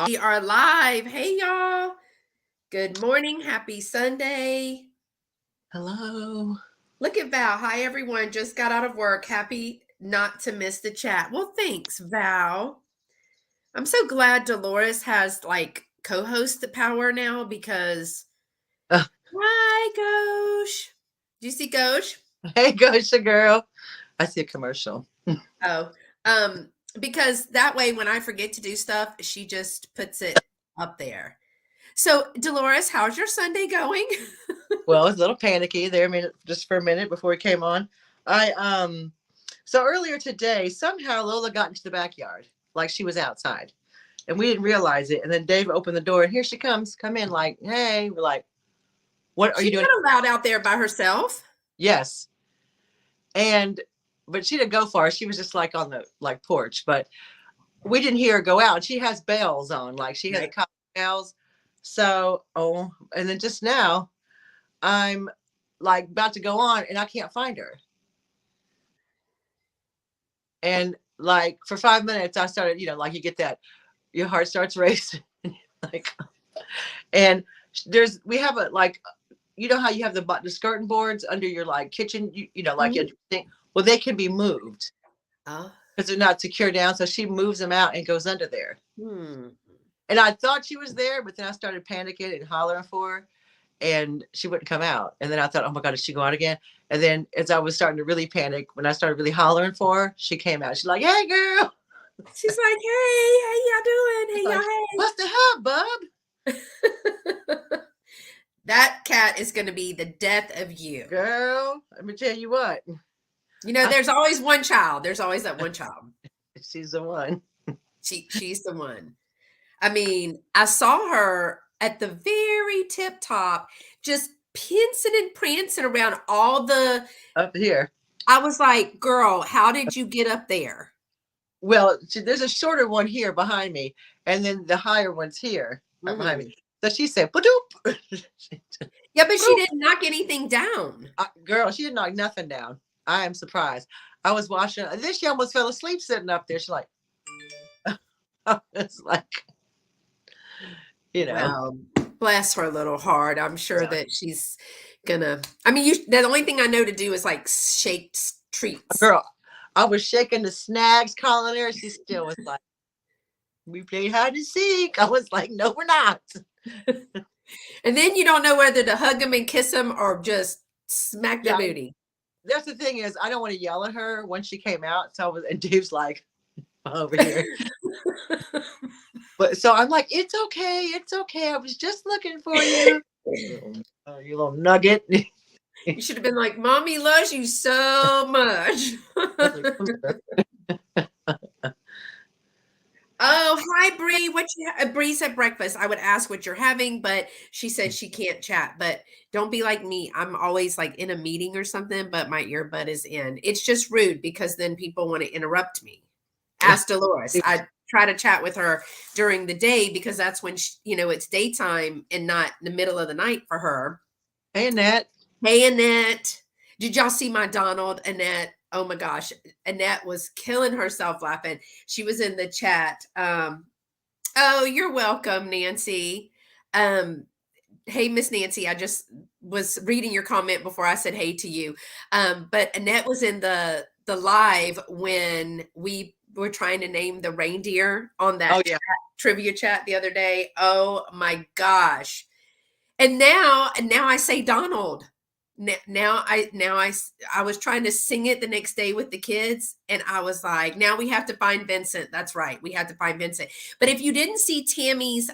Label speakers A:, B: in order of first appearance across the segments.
A: We are live. Hey, y'all. Good morning. Happy Sunday.
B: Hello.
A: Look at Val. Hi, everyone. Just got out of work. Happy not to miss the chat. Well, thanks, Val. I'm so glad Dolores has like co host the power now because,
B: Uh,
A: hi, Gosh. Do you see Gosh?
B: hey, Gosha girl. I see a commercial.
A: Oh, um, because that way when I forget to do stuff, she just puts it up there. So, Dolores, how's your Sunday going?
B: Well, I was a little panicky there, just for a minute before we came on. I so earlier today, somehow Lola got into the backyard like she was outside, and we didn't realize it. And then Dave opened the door, and here she comes. Come in, like, hey. We're like, what are you
A: She's
B: doing?
A: not allowed out there by herself.
B: Yes, and but she didn't go far. She was just like on the porch, but we didn't hear her go out. She has bells on, like she has
A: Right.
B: copper bells. So, and then just now, I'm like about to go on and I can't find her. And like for 5 minutes, I started, like you get that, your heart starts racing. like, and we have a, like, how you have the skirting boards under your like kitchen, like
A: Mhm.
B: you think, well, they can be moved
A: Oh,
B: because they're not secure down. So she moves them out and goes under there.
A: hmm.
B: And I thought she was there, but then I started panicking and hollering for her. And she wouldn't come out. And then I thought, oh my God, did she go out again? And then as I was starting to really panic, when I started really hollering for her, she came out. She's like, hey, girl.
A: She's like, "Hey, how y'all doing?
B: She's
A: Hey,
B: like,
A: y'all,
B: what's the hub, bub?
A: hey." That cat is going to be the death of you.
B: Girl, let me tell you what.
A: You know,
B: I,
A: there's always one child. There's always that one child.
B: she's the one.
A: She's the one. I mean, I saw her at the very tip top, just pincing and prancing around all the.
B: Up here.
A: I was like, "Girl, how did you get up there?"
B: Well, there's a shorter one here behind me. And then the higher one's here right behind me.
A: Mhm.
B: So she said, Padoop.
A: Yeah, but she didn't knock anything down.
B: Girl, she didn't knock nothing down. I am surprised. I was watching, and then she almost fell asleep sitting up there. She's like, it's like, you know,
A: Well, bless her little heart. I'm sure
B: yeah.
A: that she's gonna. I mean, the only thing I know to do is like shake treats.
B: Girl, I was shaking the snags, calling her. She still was like, we played hide and seek. I was like, no, we're not.
A: And then you don't know whether to hug them and kiss them or just smack their
B: Yeah,
A: booty.
B: that's the thing is, I don't want to yell at her when she came out. So I was, and Dave's like, over here. But so I'm like, it's okay. It's okay. I was just looking for you. You little nugget.
A: You should have been like, "Mommy loves you so much." Oh, hi, Bree. What you Bree said breakfast. I would ask what you're having, but she said she can't chat. But don't be like me. I'm always like in a meeting or something, but my earbud is in. It's just rude because then people want to interrupt me. Ask Dolores. I try to chat with her during the day because that's when it's daytime and not the middle of the night for her.
B: Hey, Annette.
A: Hey, Annette. Did y'all see my Donald, Annette? Oh my gosh. Annette was killing herself laughing. She was in the chat. Oh, you're welcome, Nancy. Um, hey, Miss Nancy, I just was reading your comment before I said hey to you. But Annette was in the live when we were trying to name the reindeer on
B: Oh,
A: that
B: yeah.
A: trivia chat the other day. Oh my gosh. And now I say Donald. I was trying to sing it the next day with the kids, and I was like, now we have to find Vincent. That's right, we have to find Vincent. But if you didn't see Tammy's,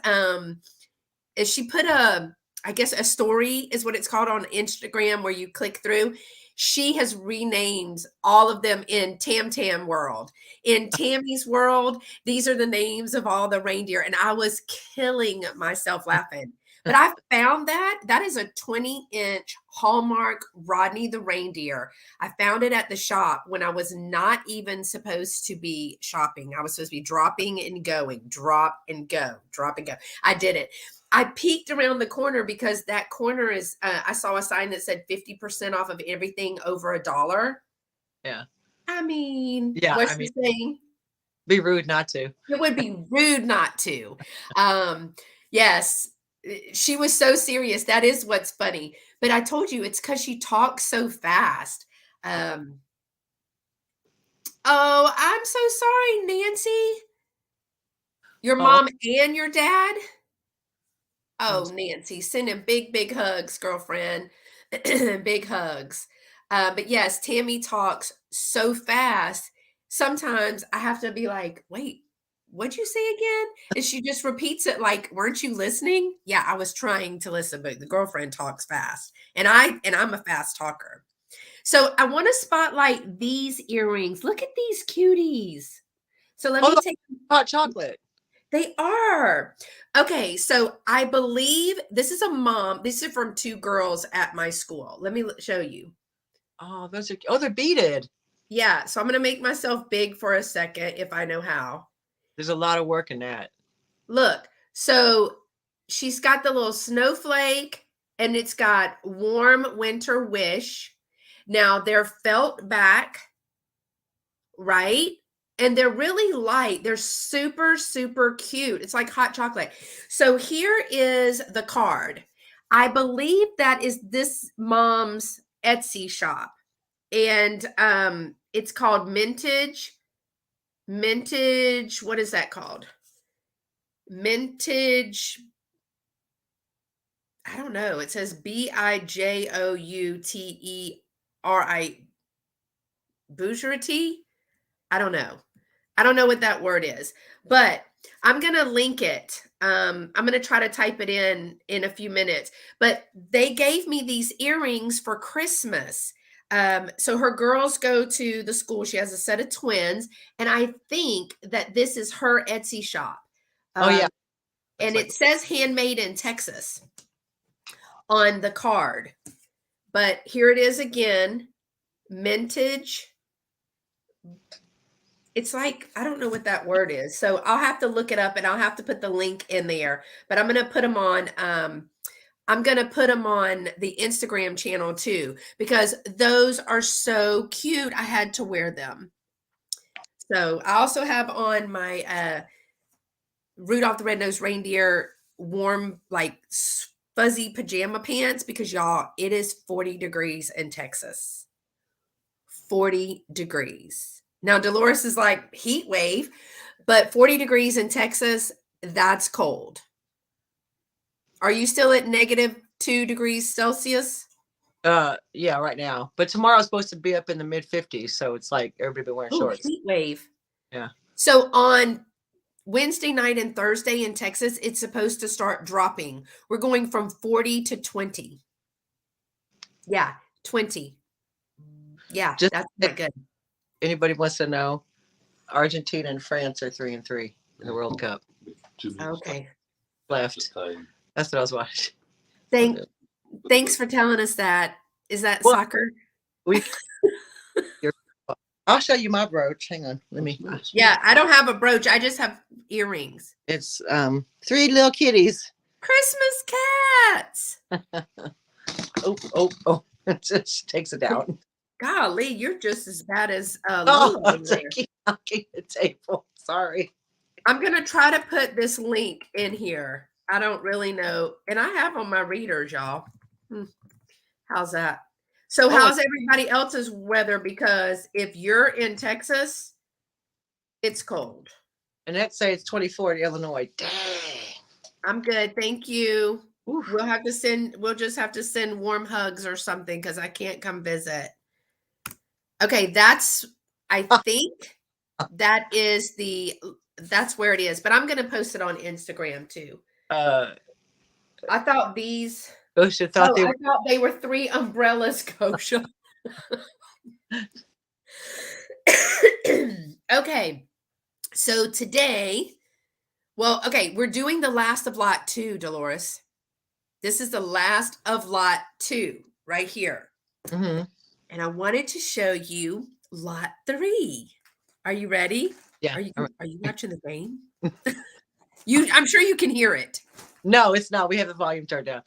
A: she put I guess a story is what it's called on Instagram where you click through. She has renamed all of them in Tam Tam world. In Tammy's world, these are the names of all the reindeer, and I was killing myself laughing. But I found that is a 20-inch Hallmark Rodney the reindeer. I found it at the shop when I was not even supposed to be shopping. I was supposed to be dropping and going, drop and go, drop and go. I did it. I peeked around the corner because that corner is, I saw a sign that said 50% off of everything over $1.
B: Yeah.
A: I mean,
B: Yeah.
A: what's
B: I
A: the
B: mean,
A: saying?
B: Be rude not to.
A: It would be rude not to. Yes, she was so serious. That is what's funny. But I told you it's because she talks so fast. Um, oh, I'm so sorry, Nancy. Your
B: Oh,
A: mom and your dad?
B: I'm
A: Oh, Nancy, sending big, big hugs, girlfriend. Big hugs. But yes, Tammy talks so fast. Sometimes I have to be like, wait, what'd you say again? And she just repeats it like, weren't you listening? Yeah, I was trying to listen, but the girlfriend talks fast. And I'm a fast talker. So I want to spotlight these earrings. Look at these cuties. So let
B: oh,
A: me take
B: hot chocolate.
A: they are. Okay, so I believe this is a mom. This is from two girls at my school. Let me show you.
B: Oh, those are, oh, they're beaded.
A: Yeah, so I'm gonna make myself big for a second if I know how.
B: There's a lot of work in that.
A: Look, so she's got the little snowflake and it's got warm winter wish. Now they're felt back, right? And they're really light. They're super, super cute. It's like hot chocolate. So here is the card. I believe that is this mom's Etsy shop. And it's called Mintage, what is that called? Mintage, I don't know. It says Bijouteri, Boucherie. I don't know. I don't know what that word is, but I'm going to link it. I'm going to try to type it in a few minutes, but they gave me these earrings for Christmas. So her girls go to the school. She has a set of twins, and I think that this is her Etsy shop.
B: Oh yeah,
A: And
B: looks like
A: it says handmade in Texas on the card, but here it is again, mintage. It's like, I don't know what that word is. So I'll have to look it up and I'll have to put the link in there. But I'm gonna put them on I'm gonna put them on the Instagram channel too, because those are so cute. I had to wear them. So I also have on my Rudolph the Red-Nosed Reindeer warm, like fuzzy pajama pants because y'all, it is 40 degrees in Texas. 40 degrees. Now, Dolores is like heat wave, but 40 degrees in Texas, that's cold. Are you still at -2 degrees Celsius?
B: yeah, right now. But tomorrow's supposed to be up in the mid 50s, so it's like everybody been wearing
A: Oh,
B: shorts.
A: heat wave.
B: Yeah.
A: So on Wednesday night and Thursday in Texas, it's supposed to start dropping. We're going from 40 to 20. Yeah, 20. Yeah,
B: Just
A: that's
B: if
A: not good.
B: anybody wants to know, Argentina and France are 3-3 in the World Cup.
A: Okay.
B: Left. That's what I was watching.
A: Thanks for telling us that. Is that
B: Well,
A: soccer?
B: we. I'll show you my brooch. Hang on. Let me.
A: Yeah, I don't have a brooch. I just have earrings.
B: It's 3 little kitties.
A: Christmas cats.
B: Oh. It just takes it down.
A: Golly, you're just as bad as
B: Oh,
A: Lola over there.
B: keep knocking the table. Sorry.
A: I'm gonna try to put this link in here. I don't really know, and I have on my readers, y'all. How's that? So, how's everybody else's weather? Because if you're in Texas, it's cold.
B: And let's say it's 24 in Illinois. Dang.
A: I'm good, thank you.
B: Oof.
A: We'll just have to send warm hugs or something because I can't come visit. Okay, I think that's where it is, but I'm gonna post it on Instagram too. I thought these
B: Gosha
A: I
B: thought
A: thought they were 3 umbrellas, Kosha. Okay, so today, okay, we're doing the last of lot 2, Dolores. This is the last of lot 2 right here.
B: Mm-hmm.
A: And I wanted to show you lot 3. Are you ready?
B: Yeah.
A: Are you watching the game? I'm sure you can hear it.
B: No, it's not. We have the volume turned down.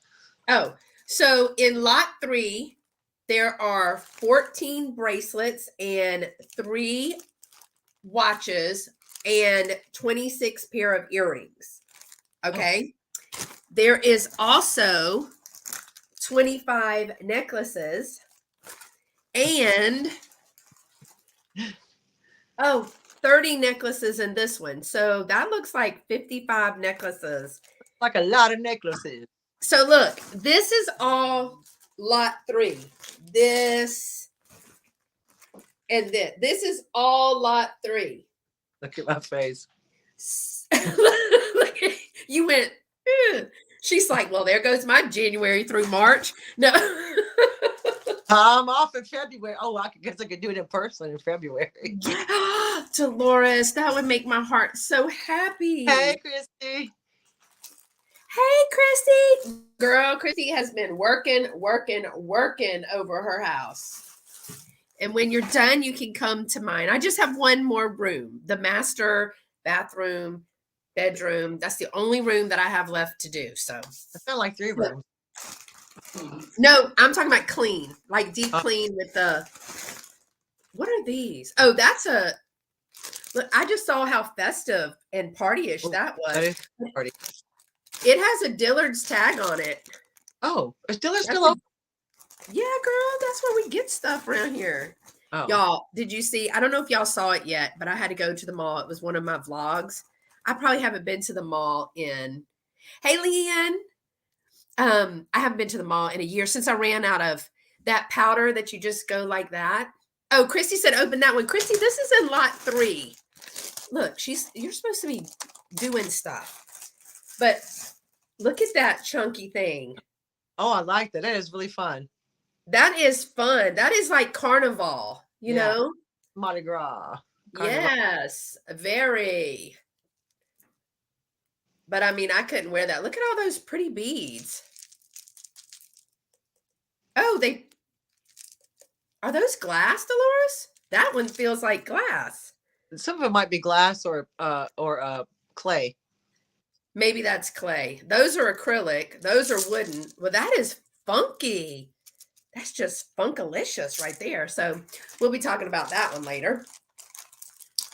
A: Oh, so in lot 3, there are 14 bracelets and 3 watches and 26 pair of earrings.
B: Oh,
A: Okay. There is also 25 necklaces and 30 necklaces in this one. So that looks like 55 necklaces.
B: like a lot of necklaces.
A: So look, this is all lot 3. This and this. This is all lot 3.
B: Look at my face.
A: You went, she's like, well, there goes my January through March. No.
B: I'm off in February. Oh, I guess I could do it in person in February.
A: Yeah. Dolores, that would make my heart so happy.
B: Hey, Christy.
A: Hey, Christy. Girl, Christy has been working over her house. And when you're done, you can come to mine. I just have one more room, the master bathroom, bedroom. That's the only room that I have left to do. So
B: I felt like 3 rooms.
A: No, I'm talking about clean, like deep clean with the, what are these? Oh, that's a, look, I just saw how festive and partyish that was.
B: That is party.
A: It has a Dillard's tag on it.
B: Oh, is Dillard's still open?
A: Yeah, girl, that's where we get stuff around here.
B: Oh.
A: Y'all, did you see? I don't know if y'all saw it yet, but I had to go to the mall. It was one of my vlogs. I probably haven't been to the mall in, hey, Leanne. I haven't been to the mall in a year since I ran out of that powder that you just go like that. Oh, Christy said open that one. Christy, this is in lot 3. Look, you're supposed to be doing stuff. But look at that chunky thing.
B: Oh, I like that. That is really fun.
A: That is fun. That is like carnival, you know?
B: Mardi Gras. Carnival.
A: Yes, very. But I mean, I couldn't wear that. Look at all those pretty beads. Oh, are those glass, Dolores? That one feels like glass.
B: Some of it might be glass or clay.
A: Maybe that's clay. Those are acrylic. Those are wooden. Well, that is funky. That's just funkalicious right there. So we'll be talking about that one later.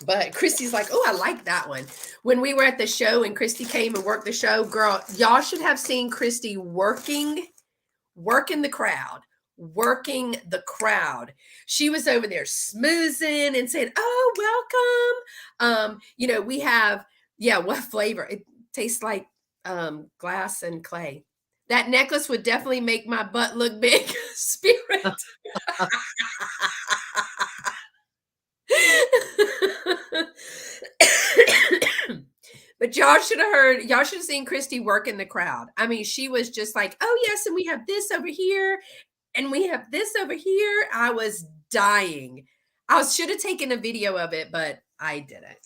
A: But Christy's like, oh, I like that one. When we were at the show and Christy came and worked the show, girl, y'all should have seen Christy working the crowd. She was over there smoozing and saying, oh, welcome. We have, what flavor? It tastes like glass and clay. That necklace would definitely make my butt look big. Spirit. But y'all should have seen Christy work in the crowd. I mean, she was just like, oh, yes, and we have this over here, and we have this over here. I was dying. I should have taken a video of it, but I didn't.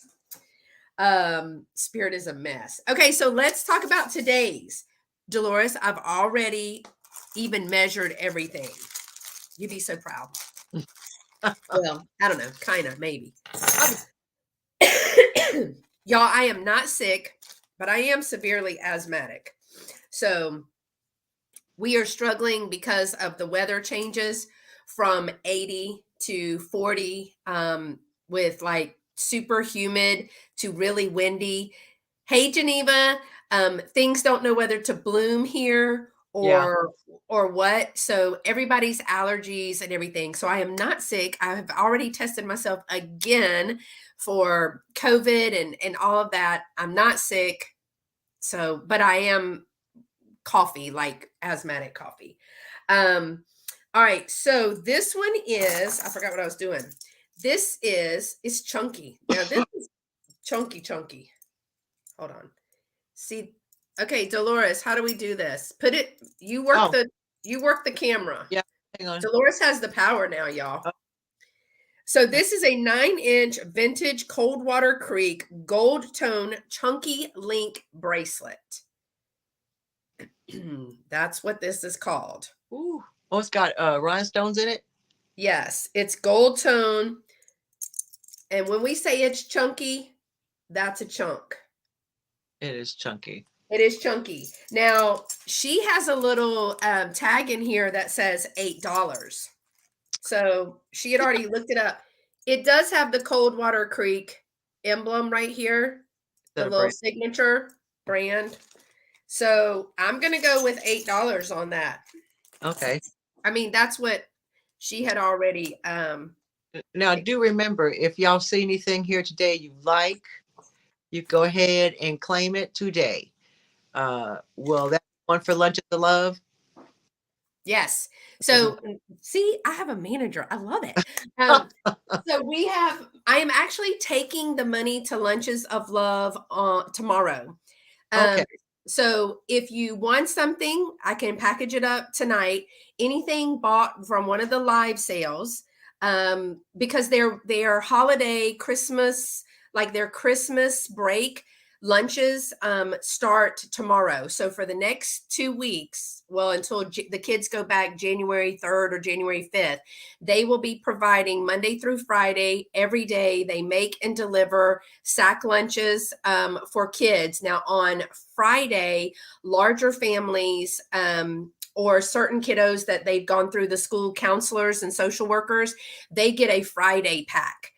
A: Spirit is a mess. Okay, so let's talk about today's. Dolores, I've already even measured everything. You'd be so proud. Well, I don't know, kind of, maybe. Y'all, I am not sick, but I am severely asthmatic. So we are struggling because of the weather changes from 80 to 40 with like super humid to really windy. Hey, Geneva, things don't know whether to bloom here or what. So everybody's allergies and everything. So I am not sick. I have already tested myself again for COVID and all of that. I'm not sick. So, but I am coffee, like asthmatic coffee. All right. So this one is, I forgot what I was doing. It's chunky. Now this is chunky. Hold on. See, okay, Dolores, how do we do this? You work the camera.
B: Yeah, hang on.
A: Dolores has the power now, y'all. So this is a 9-inch vintage Coldwater Creek gold tone chunky link bracelet. That's what this is called.
B: Ooh. Oh, it's got rhinestones in it?
A: Yes, it's gold tone. And when we say it's chunky, that's a chunk.
B: It is chunky.
A: It is chunky. Now, she has a little tag in here that says $8. So she had already looked it up. It does have the Coldwater Creek emblem right here, the
B: That a
A: little
B: brand.
A: signature brand. So I'm gonna go with $8 on that.
B: Okay.
A: I mean, that's what she had already
B: Now, do remember, if y'all see anything here today you like, you go ahead and claim it today. Will that be one for Lunch of the Love?
A: yes.
B: Is it?
A: So see, I have a manager. I love it. Um, so I am actually taking the money to Lunches of Love tomorrow.
B: Okay.
A: Um, so if you want something, I can package it up tonight. Anything bought from one of the live sales, because their holiday Christmas, like their Christmas break lunches, start tomorrow. So for the next 2 weeks, well, until the kids go back January 3rd or January 5th, they will be providing Monday through Friday every day. They make and deliver sack lunches for kids. Now, on Friday, larger families, or certain kiddos that they've gone through the school counselors and social workers, they get a Friday pack.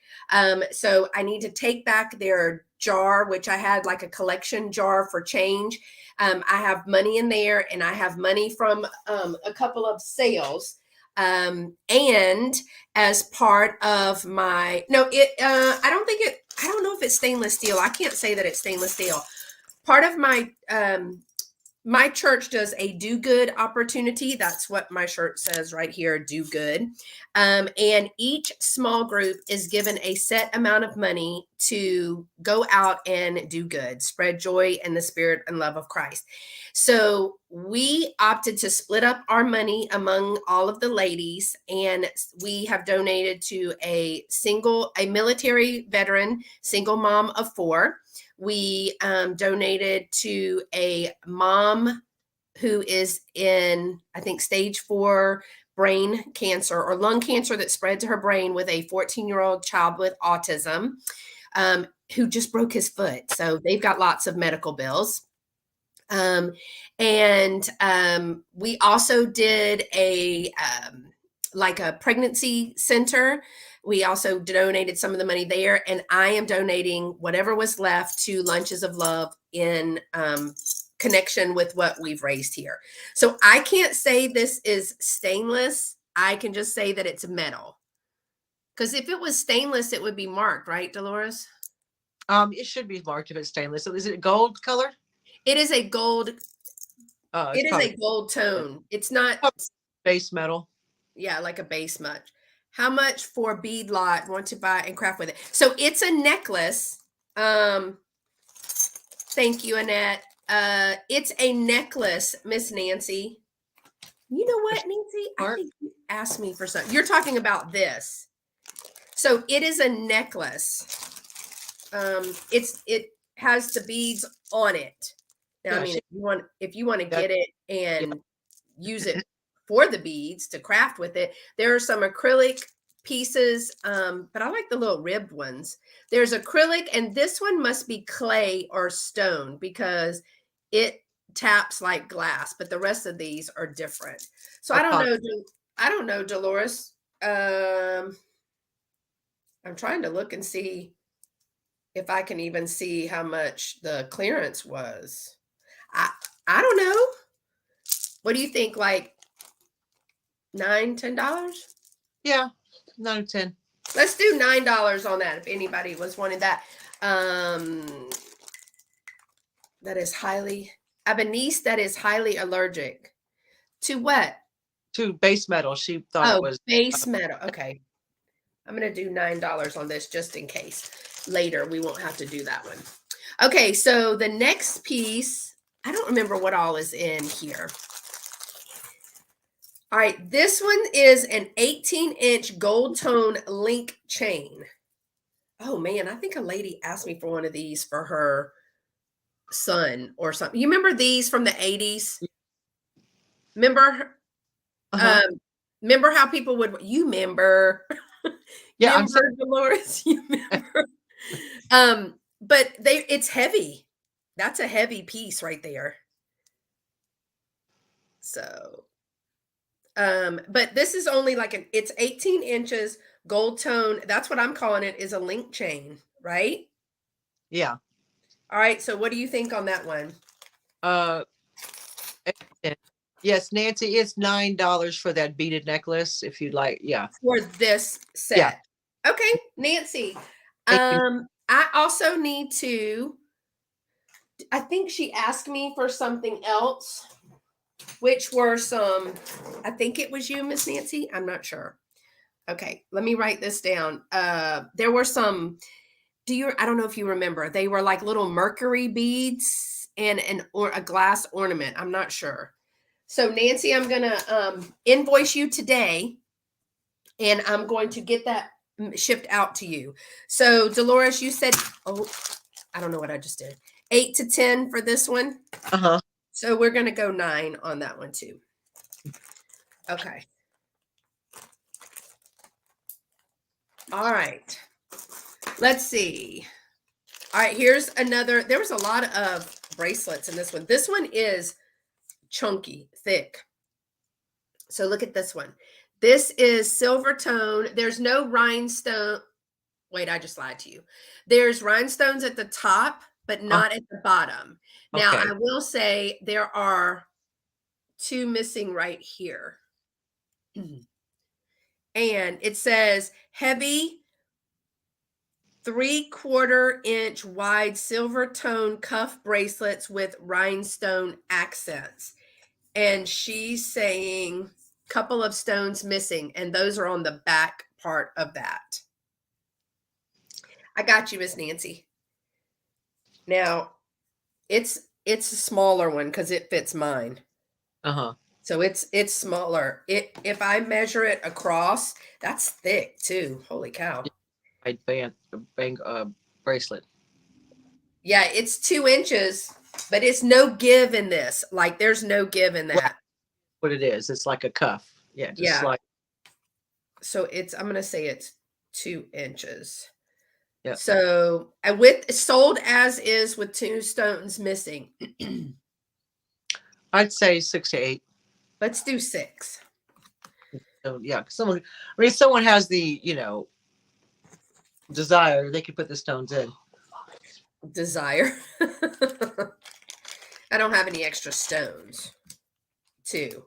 A: So I need to take back their jar, which I had like a collection jar for change. I have money in there, and I have money from a couple of sales. And as part of my no, I don't know if it's stainless steel. I can't say that it's stainless steel. Part of my church does a do good opportunity. That's what my shirt says right here, do good. And each small group is given a set amount of money to go out and do good, spread joy and the spirit and love of Christ. So we opted to split up our money among all of the ladies, and we have donated to a military veteran, single mom of four. We donated to a mom who is in, I think, stage 4 brain cancer or lung cancer that spread to her brain, with a 14-year-old child with autism, who just broke his foot. So they've got lots of medical bills. And we also did like a pregnancy center. We also donated some of the money there, and I am donating whatever was left to Lunches of Love in connection with what we've raised here. So I can't say this is stainless. I can just say that it's metal. Because if it was stainless, it would be marked, right, Dolores?
B: It should be marked if it's stainless. So is it gold color?
A: It is a gold.
B: It's
A: It is
B: probably
A: a gold tone. It's not.
B: base metal.
A: Yeah, like a base much. How much for bead lot? Want to buy and craft with it? So it's a necklace. Um, thank you, Annette. It's a necklace, Miss Nancy. You know what, Nancy? I
B: Part.
A: think you asked me for something. You're talking about this. So it is a necklace. It has the beads on it. Now, I
B: Yeah,
A: mean,
B: she,
A: if you want to
B: that,
A: get it
B: yeah.
A: and use it for the beads to craft with it, there are some acrylic pieces, but I like the little ribbed ones. There's acrylic, and this one must be clay or stone because it taps like glass, but the rest of these are different. So I don't
B: Upon.
A: know. I don't know, Dolores. Um, I'm trying to look and see if I can even see how much the clearance was. I I don't know. What do you think? Like $9, $10?
B: Yeah, 9 or 10.
A: Let's do $9 on that if anybody was wanting that. That is highly. I have a niece that is highly allergic to what?
B: To base metal. She thought it
A: Oh,
B: was.
A: base metal. Okay. I'm gonna do $9 on this just in case. Later we won't have to do that one. Okay, so the next piece, I don't remember what all is in here. All right, this one is an 18-inch gold tone link chain. Oh man, I think a lady asked me for one of these for her son or something. You remember these from the 80s? Remember
B: Uh-huh.
A: um remember how people would you remember
B: Yeah, I'm sorry.
A: remember Dolores? You remember? But it's heavy. That's a heavy piece right there. So but this is only like it's 18 inches, gold tone. That's what I'm calling it, is a link chain, right?
B: Yeah.
A: All right. So what do you think on that one?
B: Uh, and yes, Nancy, it's $9 for that beaded necklace if you'd like. Yeah.
A: For this
B: Yeah.
A: set. Okay, Nancy.
B: Thank you.
A: I also need to, I think she asked me for something else, which were some, I think it was you, Miss Nancy. I'm not sure. Okay, let me write this down. There were some, I don't know if you remember, they were like little mercury beads and or a glass ornament. I'm not sure. So Nancy, I'm gonna invoice you today, and I'm going to get that shipped out to you. So Dolores, you said, oh, I don't know what I just did. 8 to 10 for this one.
B: Uh-huh.
A: So we're going to go 9 on that one too. Okay. All right. Let's see. All right, here's another. There was a lot of bracelets in this one. This one is chunky, thick. So look at this one. This is silver tone. There's no rhinestone. Wait, I just lied to you. There's rhinestones at the top, but
B: Uh,
A: not at the bottom. Now,
B: okay.
A: I will say there are 2 missing right here. And it says heavy 3/4 inch wide silver tone cuff bracelets with rhinestone accents. And she's saying couple of stones missing, and those are on the back part of that. I got you, Miss Nancy. Now, it's a smaller one because it fits mine.
B: Uh-huh.
A: So it's smaller. If I measure it across, that's thick too. Holy cow.
B: I bang bracelet.
A: Yeah, it's 2 inches, but it's no give in this. Like there's no give in
B: Right.
A: that.
B: What it is. It's like a cuff. Yeah, just
A: Yeah.
B: like
A: So I'm gonna say it's 2 inches.
B: yeah.
A: So with sold as is with 2 stones missing.
B: I'd say 6 to 8.
A: Let's do 6.
B: So yeah, someone has the, desire, they could put the stones in.
A: Desire. I don't have any extra stones. 2.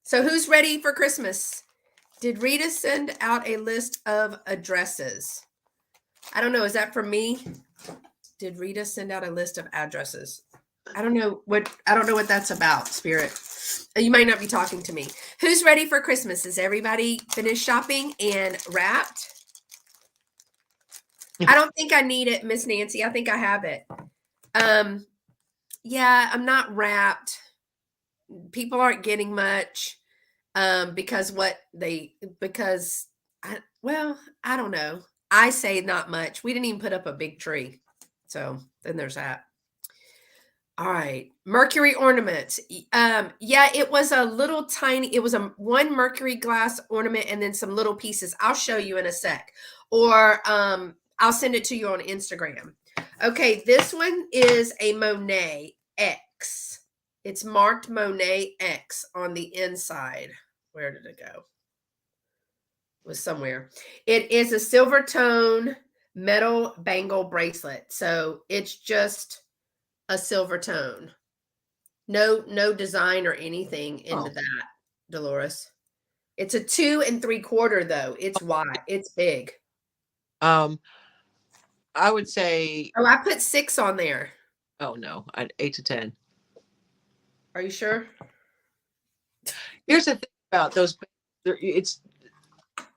A: So who's ready for Christmas? Did Rita send out a list of addresses? I don't know. Is that for me? Did Rita send out a list of addresses? I don't know what that's about, Spirit. You might not be talking to me. Who's ready for Christmas? Is everybody finished shopping and wrapped? I don't think I need it, Miss Nancy. I think I have it. Yeah, I'm not wrapped. People aren't getting much because I don't know. I say not much. We didn't even put up a big tree. So then there's that. All right. Mercury ornaments. Yeah, it was a little tiny, it was a one mercury glass ornament and then some little pieces. I'll show you in a sec. Or I'll send it to you on Instagram. Okay, this one is a Monet X. It's marked Monet X on the inside. Where did it go? It was somewhere. It is a silver tone metal bangle bracelet. So it's just a silver tone. No design or anything into that, Dolores. It's a 2 3/4 though. It's wide. It's big.
B: I would say,
A: Oh, I put 6 on there.
B: oh no, 8 to 10.
A: Are you sure?
B: Here's the thing about those. It's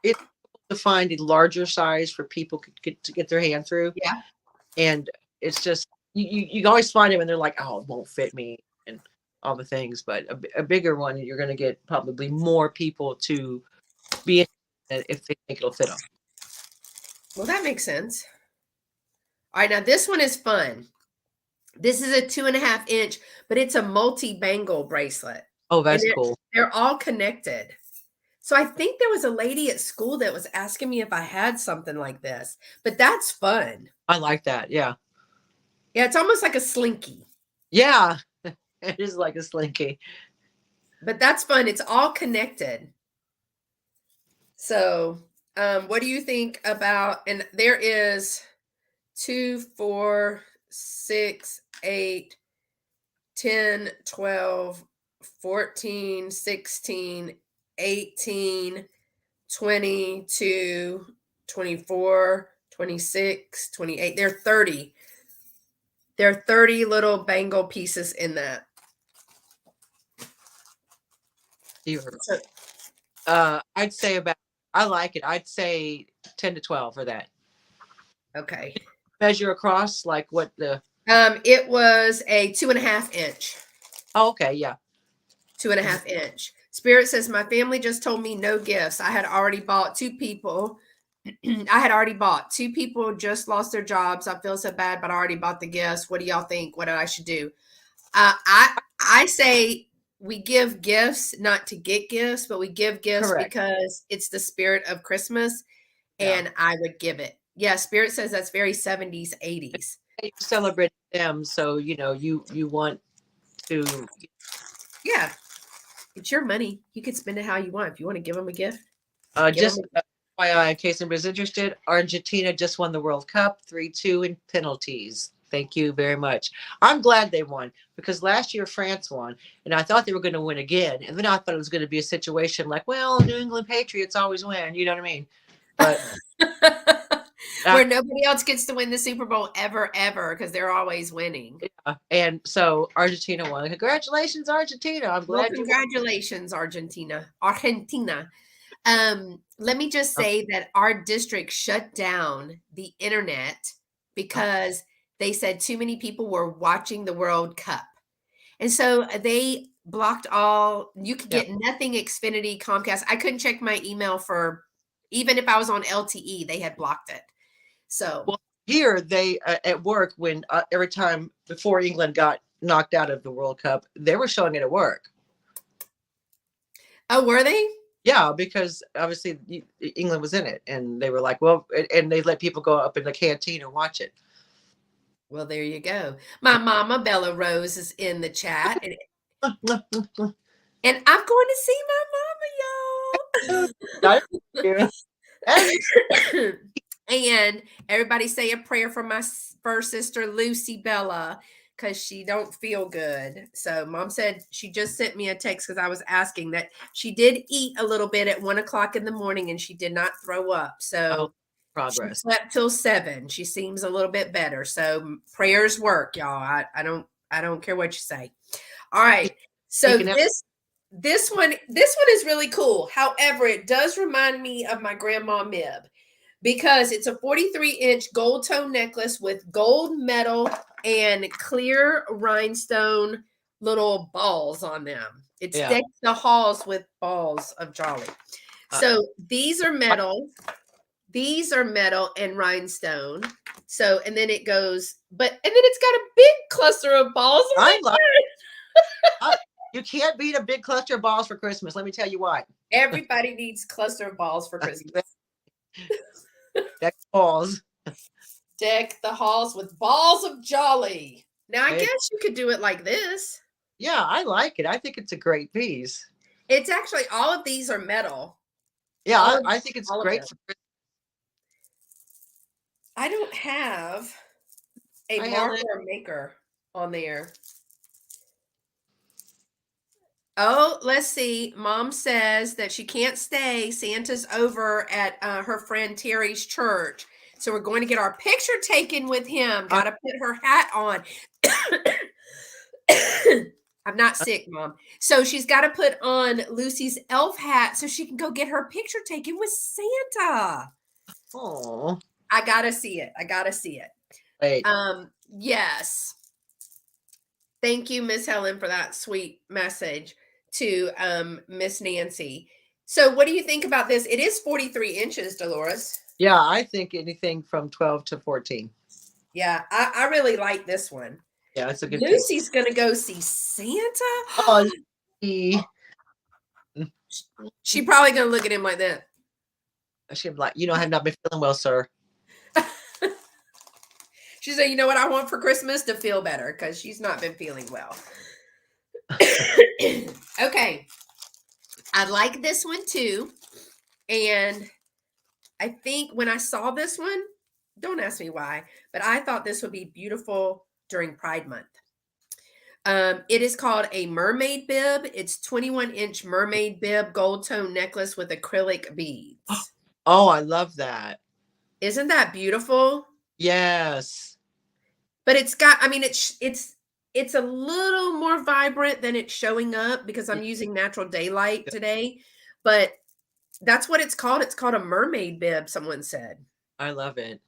B: to find a larger size for people to get their hand through,
A: Yeah.
B: and it's just you always find them and they're like, oh, it won't fit me and all the things. But a bigger one, you're going to get probably more people to be interested if they think it'll fit them.
A: Well, that makes sense. All right, now this one is fun. This is a 2.5 inch, but it's a multi-bangle bracelet.
B: Oh,
A: And
B: that's cool.
A: they're all connected. So I think there was a lady at school that was asking me if I had something like this, but that's fun.
B: I like that. Yeah.
A: Yeah, it's almost like a slinky,
B: Yeah. It is like a slinky.
A: but that's fun. It's all connected. So, what do you think about? And there is 2, 4, 6, 8, 10, 12, 14, 16, 18, 22, 24, 26, 28. There are 30. There are 30 little bangle pieces in that. So,
B: I'd say about, I like it. I'd say 10 to 12 for that.
A: okay.
B: Measure across, like what the,
A: It was a 2.5 inch.
B: oh, okay, yeah.
A: 2.5 inch. Spirit says, my family just told me no gifts. I had already bought two people. I had already bought two people just lost their jobs. I feel so bad, but I already bought the gifts. What do y'all think? What I should do? I say we give gifts not to get gifts, but we give gifts
B: Correct.
A: because it's the spirit of Christmas,
B: Yeah.
A: and I would give it. Yeah, Spirit says that's very 70s, 80s.
B: You celebrate them, so you know you want to.
A: Yeah, it's your money. You can spend it how you want. If you want to give them a gift, give them.
B: Just FYI, in case anybody's interested, Argentina just won the World Cup 3-2 in penalties. Thank you very much. I'm glad they won because last year France won, and I thought they were going to win again. And then I thought it was going to be a situation like, well, New England Patriots always win. You know what I mean? But
A: where nobody else gets to win the Super Bowl ever, because they're always winning.
B: yeah, and so Argentina won. Congratulations, Argentina! I'm glad.
A: Well, congratulations, Argentina. Let me just say that our district shut down the internet because they said too many people were watching the World Cup. And so they blocked all, you could get nothing Xfinity, Comcast. I couldn't check my email for, even if I was on LTE, they had blocked it. So,
B: well, here they at work when every time before England got knocked out of the World Cup, they were showing it at work.
A: Oh, were they?
B: Yeah, because obviously England was in it, and they were like, well, and they let people go up in the canteen and watch it.
A: Well, there you go. My mama, Bella Rose, is in the chat. And I'm going to see my mama, y'all. And everybody say a prayer for my first sister, Lucy Bella, because she don't feel good. So mom said she just sent me a text because I was asking that she did eat a little bit at 1 o'clock in the morning and she did not throw up. So
B: progress.
A: She slept till 7. She seems a little bit better. So prayers work, y'all. I don't care what you say. All right. So this one is really cool. However, it does remind me of my grandma Mib because it's a 43-inch gold tone necklace with gold metal and clear rhinestone little balls on them. It's decked the halls with balls of jolly. So these are metal. These are metal and rhinestone. So, and then it goes, and then it's got a big cluster of balls.
B: I love it. You can't beat a big cluster of balls for Christmas. Let me tell you why.
A: Everybody needs cluster of balls for Christmas.
B: Deck balls.
A: Deck the halls with balls of jolly. Now, I guess you could do it like this.
B: Yeah, I like it. I think it's a great piece.
A: It's actually, all of these are metal.
B: Yeah, I think it's great for Christmas.
A: I don't have a marker or maker on there. Oh, let's see. Mom says that she can't stay. Santa's over at her friend Terry's church. So we're going to get our picture taken with him. Got to put her hat on. I'm not sick, Mom. So she's got to put on Lucy's elf hat so she can go get her picture taken with Santa.
B: Oh.
A: I got to see it. I got to see it.
B: Wait.
A: Yes. Thank you, Miss Helen, for that sweet message to Miss Nancy. So what do you think about this? It is 43 inches, Dolores.
B: Yeah, I think anything from 12 to 14.
A: Yeah, I really like this one.
B: Yeah, it's a good
A: Lucy's going to go see Santa.
B: Oh,
A: She probably going to look at him like that.
B: She'll be like, I have not been feeling well, sir.
A: She said, you know what I want for Christmas? To feel better because she's not been feeling well. Okay. I like this one too. And I think when I saw this one, Don't ask me why, but I thought this would be beautiful during Pride Month. It is called a mermaid bib. It's 21-inch mermaid bib gold tone necklace with acrylic beads.
B: Oh, I love that.
A: Isn't that beautiful?
B: Yes.
A: But it's got, I mean, it's a little more vibrant than it's showing up because I'm using natural daylight today. But that's what it's called. It's called a mermaid bib, someone said.
B: I love it.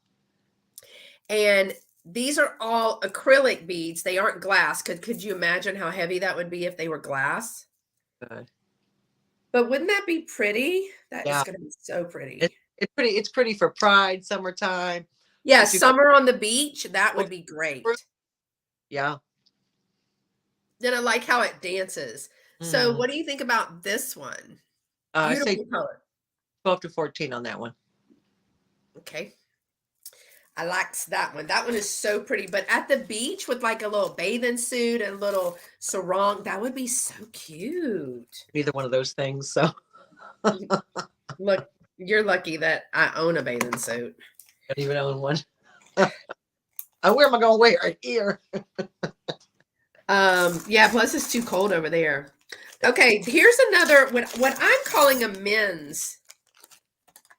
A: And these are all acrylic beads. They aren't glass. Could you imagine how heavy that would be if they were glass?
B: Good.
A: But wouldn't that be pretty? That is
B: Yeah.
A: going to be so pretty.
B: It's pretty for Pride, summertime.
A: Yeah,
B: If you
A: summer on the beach, that
B: go
A: would be great.
B: yeah.
A: Then I like how it dances. So what do you think about this one?
B: I say
A: Beautiful color.
B: 12 to 14 on that one.
A: Okay. I likes that one. That one is so pretty. But at the beach with like a little bathing suit and a little sarong, that would be so cute.
B: Neither one of those things. So
A: Look, you're lucky that I own a bathing suit.
B: I don't even own one. Where am I going to wear it? Here.
A: Yeah, plus it's too cold over there. Okay, here's another what I'm calling a men's.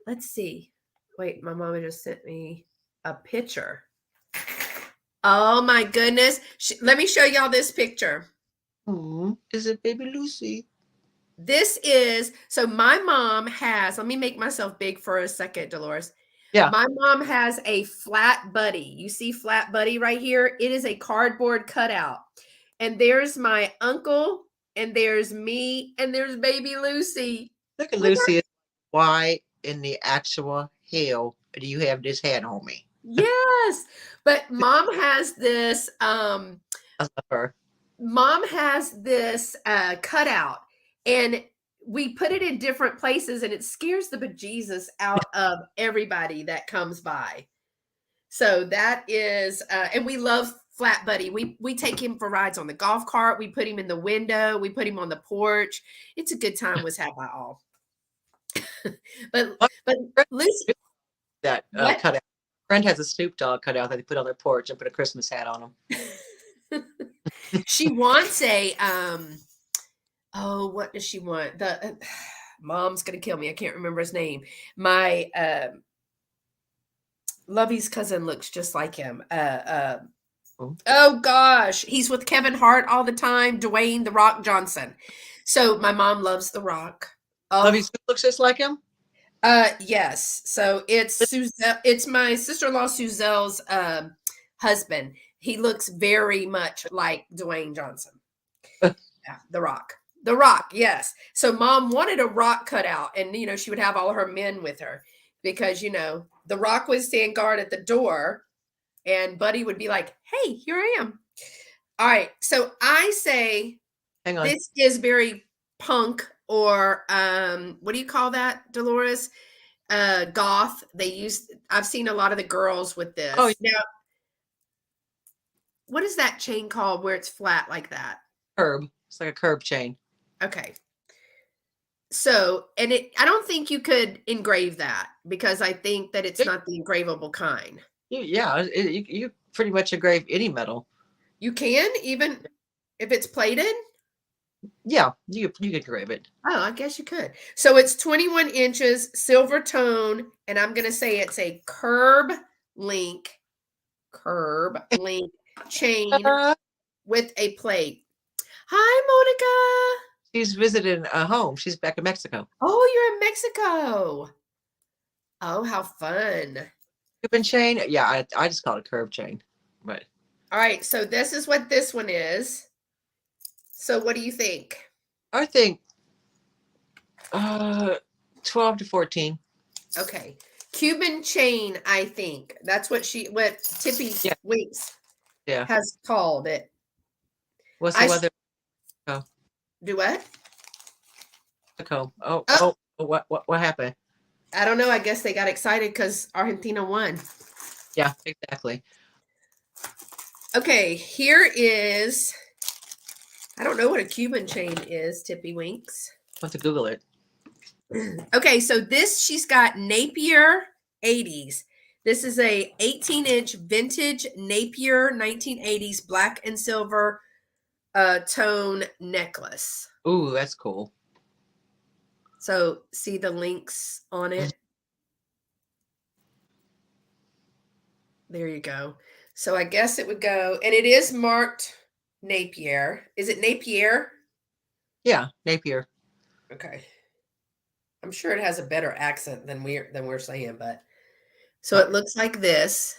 A: Let's see. Wait, my mama just sent me a picture. Oh my goodness. Let me show y'all this picture.
B: Is it baby Lucy?
A: This is, so my mom has, let me make myself big for a second, Dolores.
B: Yeah.
A: My mom has a flat buddy. You see flat buddy right here? It is a cardboard cutout. And there's my uncle, and there's me, and there's baby Lucy.
B: Look at Lucy. Why in the actual hell do you have this hat on me?
A: Yes. But mom has this,
B: I love her.
A: mom has this cutout, and we put it in different places, and it scares the bejesus out of everybody that comes by. So that is, and we love Flat Buddy. We take him for rides on the golf cart. We put him in the window. We put him on the porch. It's a good time was had by all. but Lucy,
B: That cutout. Friend has a Snoop Dogg cutout that they put on their porch and put a Christmas hat on them.
A: she wants a oh, what does she want? The mom's gonna kill me. I can't remember his name. My Lovey's cousin looks just like him. Oh gosh, he's with Kevin Hart all the time. Dwayne The Rock Johnson. So my mom loves The Rock. Oh,
B: Lovey looks just like him.
A: Yes. So it's Suzelle. It's my sister-in-law Suzelle's husband. He looks very much like Dwayne Johnson. Yeah, The Rock. The Rock, yes. So mom wanted a Rock cutout, and she would have all her men with her because The Rock would stand guard at the door, and Buddy would be like, "Hey, here I am." All right. So I say,
B: hang on.
A: This is very punk, or what do you call that, Dolores? Goth. I've seen a lot of the girls with this.
B: Oh,
A: now, what is that chain called where it's flat like that?
B: Curb. It's like a curb chain.
A: Okay. So, and I don't think you could engrave that because I think that it's not the engravable kind.
B: Yeah, you pretty much engrave any metal.
A: You can, even if it's plated?
B: Yeah, you can engrave it.
A: Oh, I guess you could. So it's 21 inches, silver tone, and I'm going to say it's a curb link chain with a plate. Hi, Monica.
B: She's visiting a home. She's back in Mexico.
A: Oh, you're in Mexico. Oh, how fun.
B: Cuban chain? Yeah, I just call it curb chain. But
A: all right, so this is what this one is. So what do you think?
B: I think 12 to 14.
A: Okay. Cuban chain, I think. That's what Tippy Winks has called it.
B: What's the weather?
A: Do what?
B: Oh, what happened?
A: I don't know. I guess they got excited because Argentina won.
B: Yeah, exactly.
A: Okay, here is, I don't know what a Cuban chain is, Tippy Winks.
B: I'll have to Google it.
A: Okay, so she's got Napier 80s. This is a 18-inch vintage Napier 1980s black and silver tone necklace.
B: Ooh, that's cool.
A: So see the links on it. There you go. So I guess it would go, and it is marked Napier. Is it Napier?
B: Yeah, Napier.
A: Okay. I'm sure it has a better accent than we're saying, but so it looks like this.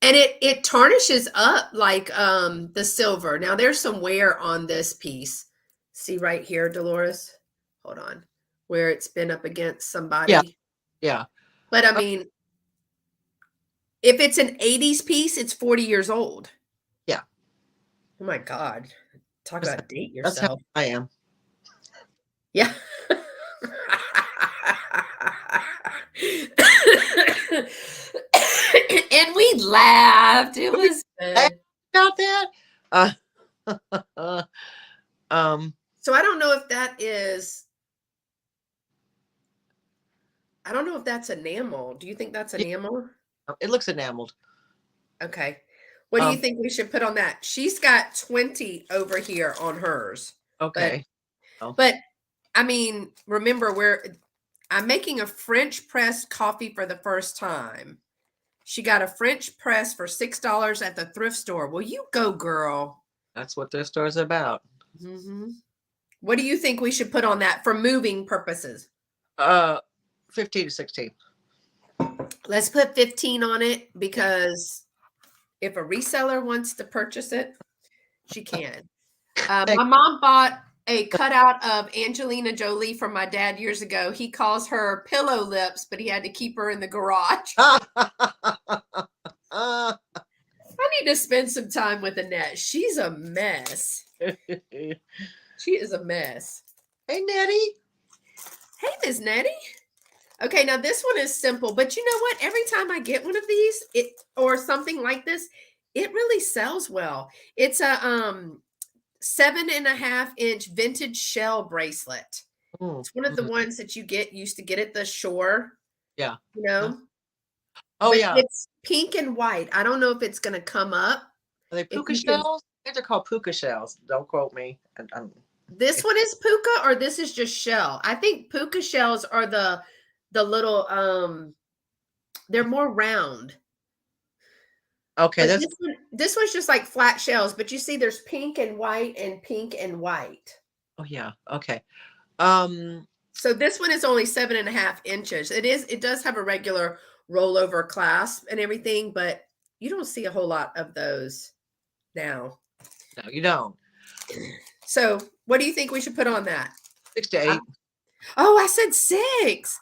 A: And it tarnishes up like the silver. Now there's some wear on this piece. See right here, Dolores? Hold on. Where it's been up against
B: Yeah,
A: somebody.
B: yeah.
A: But I mean, if it's an 80s piece, it's 40 years old.
B: Yeah.
A: Oh my God. Talk about date
B: That's how
A: yourself.
B: I am.
A: Yeah. And we laughed. It was good.
B: About that. Um,
A: So I don't know if that is, I don't know if that's enamel. Do you think that's
B: yeah,
A: enamel?
B: it looks enameled.
A: Okay. What do you
B: Um,
A: think we should put on that? She's got 20 over here on hers.
B: okay.
A: But I mean, remember I'm making a French press coffee for the first time. She got a French press for $6 at the thrift store. Well, you go, girl.
B: That's what their store's about.
A: Mm-hmm. What do you think we should put on that for moving purposes?
B: 15 to 16.
A: Let's put 15 on it because if a reseller wants to purchase it, she can. My mom bought a cutout of Angelina Jolie from my dad years ago. He calls her Pillow Lips, but he had to keep her in the garage. I need to spend some time with Annette. She's a mess. She is a mess.
B: Hey, Nettie.
A: Hey, Miss Nettie. Okay, now this one is simple, but you know what? Every time I get one of these, or something like this, it really sells well. It's a 7.5-inch vintage shell bracelet. It's one of the ones that used to get at the shore.
B: Yeah.
A: You know?
B: Oh,
A: but
B: yeah.
A: It's pink and white. I don't know if it's gonna come up.
B: Are they puka shells? I think they're called puka shells. Don't quote me.
A: This one is puka, or this is just shell. I think puka shells are the little they're more round.
B: Okay,
A: But this one's just like flat shells, but you see there's pink and white and pink and white.
B: Oh, yeah. Okay.
A: So this one is only 7.5 inches. It does have a regular rollover clasp and everything, but you don't see a whole lot of those now.
B: No, you don't.
A: So what do you think we should put on that?
B: 6 to 8.
A: Oh, I said 6.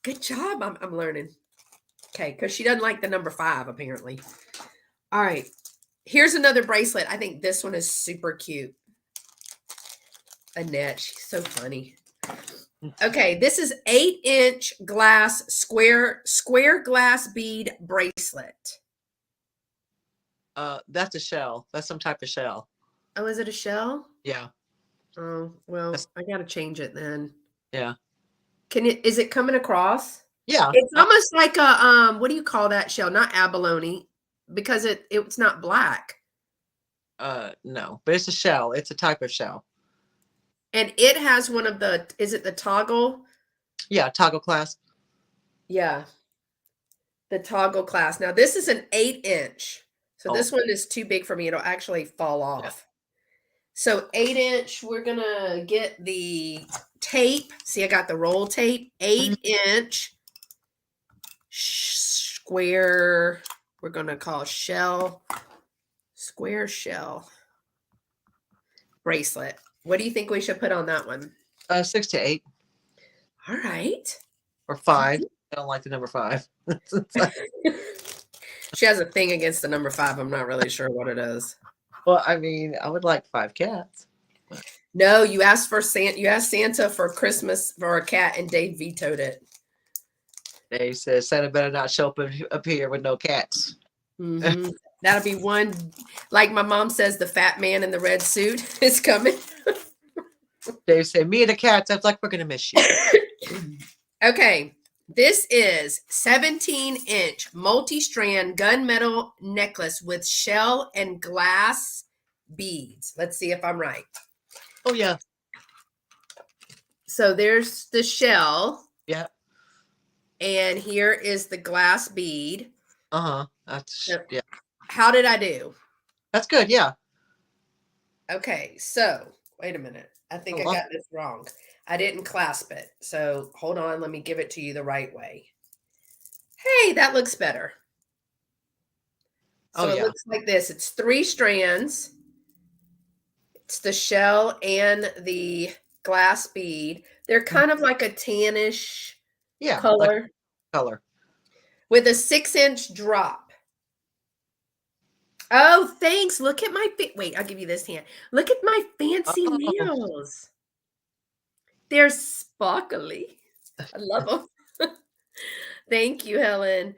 A: Good job. I'm learning. Okay, because she doesn't like the number 5, apparently. All right. Here's another bracelet. I think this one is super cute. Annette, she's so funny. Okay, this is 8-inch glass square glass bead bracelet.
B: That's a shell. That's some type of shell.
A: Oh, is it a shell?
B: Yeah.
A: Oh, well, I gotta change it then.
B: Yeah.
A: Is it coming across?
B: Yeah.
A: It's almost like a what do you call that shell? Not abalone, because it's not black.
B: No, but it's a shell. It's a type of shell.
A: And it has one of is it the toggle?
B: Yeah, toggle clasp.
A: Yeah. The toggle clasp. Now this is an 8-inch. So this one is too big for me. It'll actually fall off. Yeah. So 8-inch, we're gonna get the tape. See, I got the roll tape. 8-inch square. We're gonna call square shell bracelet. What do you think we should put on that one?
B: 6 to 8.
A: All right.
B: Or 5. I don't like the number 5.
A: She has a thing against the number 5. I'm not really sure what it is.
B: Well, I mean, I would like 5 cats.
A: No, you asked Santa for Christmas for a cat, and Dave vetoed it.
B: Dave says Santa better not show up here with no cats.
A: Mm-hmm. That'll be one. Like my mom says, the fat man in the red suit is coming.
B: Dave said, "Me and the cats. I was like, we're gonna miss you."
A: Okay, This is 17-inch multi-strand gunmetal necklace with shell and glass beads. Let's see if I'm right.
B: Oh yeah.
A: So there's the shell,
B: Yeah.
A: and here is the glass bead.
B: Uh-huh. That's
A: Yep.
B: yeah.
A: How did I do?
B: That's good. Yeah.
A: Okay, so wait a minute. I think I
B: Oh,
A: got this wrong. I didn't clasp it. So hold on, let me give it to you the right way. Hey, that looks better.
B: oh
A: So it
B: yeah.
A: looks like this. It's 3 strands. It's the shell and the glass bead. They're
B: Mhm.
A: kind of like a tannish
B: Yeah. Like
A: color
B: color.
A: with a 6-inch drop. Oh, thanks. Look at my wait, I'll give you this hand. Look at my fancy
B: Oh,
A: nails. They're sparkly. I love them. Thank you, Helen.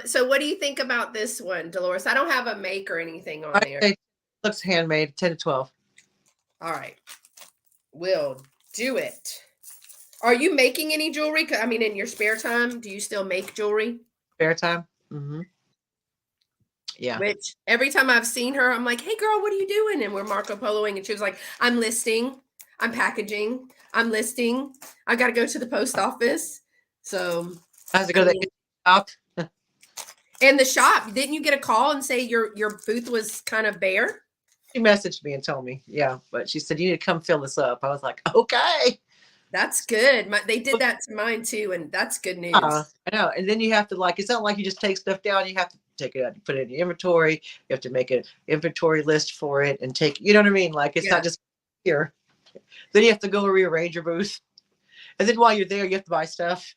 A: So what do you think about this one, Dolores? I don't have a make or anything on
B: I
A: there.
B: say looks handmade. 10 to 12.
A: All right. We'll do it. Are you making any jewelry? I mean, in your spare time, do you still make jewelry?
B: Spare time. Mm-hmm. Yeah.
A: Which every time I've seen her, I'm like, hey girl, what are you doing? And we're Marco Poloing. And she was like, I'm listing, I'm packaging, I'm listing. I got to go to the post office. So,
B: I have to
A: I
B: go to
A: mean,
B: the shop.
A: and the shop, didn't you get a call and say your booth was kind of bare?
B: She messaged me and told me, yeah, but she said you need to come fill this up. I was like, okay.
A: That's good. They did that to mine too, and that's good
B: I
A: news.
B: know. And then you have to like, it's not like you just take stuff down. You have to take it out, you put it in your inventory. You have to make an inventory list for it and take, you know what I mean? Like it's
A: Yeah.
B: not just here. Then you have to go rearrange your booth. And then while you're there, you have to buy stuff.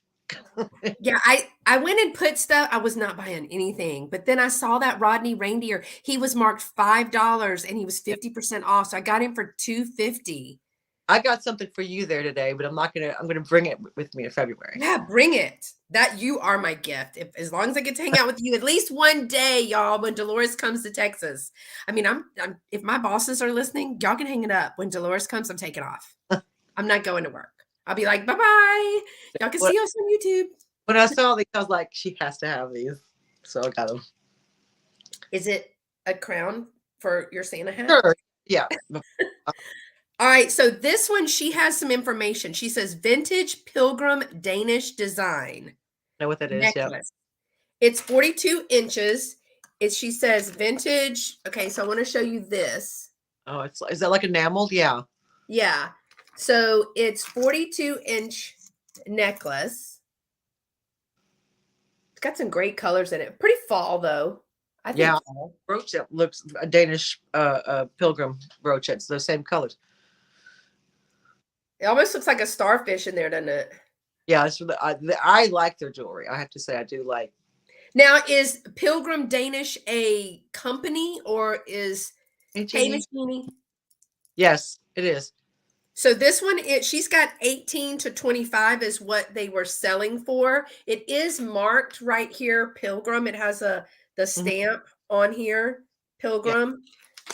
A: Yeah, I went and put stuff. I was not buying anything, but then I saw that Rodney reindeer. He was marked $5 and he was 50% off. So I got him for $2.50.
B: I got something for you there today, but I'm gonna bring it with me in February.
A: Yeah, bring it. That you are my gift. If as long as I get to hang out with you at least one day, y'all, when Dolores comes to Texas. I mean, I'm if my bosses are listening, y'all can hang it up. When Dolores comes, I'm taking off. I'm not going to work. I'll be like, bye-bye. Y'all can
B: When,
A: see us on YouTube.
B: when I saw these, I was like, she has to have these. So I got them.
A: Is it a crown for your Santa hat?
B: Sure. Yeah.
A: All right, so this one, she has some information. She says vintage pilgrim Danish design
B: Know what that is. Yeah.
A: necklace. It's 42 inches. She says vintage. Okay, so I want to show you this.
B: Oh, is that like enameled? Yeah.
A: Yeah. So it's 42-inch necklace. It's got some great colors in it. Pretty fall though. I think
B: Yeah.
A: fall.
B: Brooch that looks a Danish pilgrim brooch. It's those same colors.
A: It almost looks like a starfish in there, doesn't it?
B: Yeah, it's really, I like their jewelry. I have to say, I do like.
A: Now, is Pilgrim Danish a company or is
B: Hey,
A: Hamish
B: Jeannie.
A: Jeannie?
B: Yes, it is.
A: So this one, she's got 18 to 25 is what they were selling for. It is marked right here, Pilgrim. It has the
B: Mhm.
A: stamp on here,
B: Yeah,
A: Pilgrim.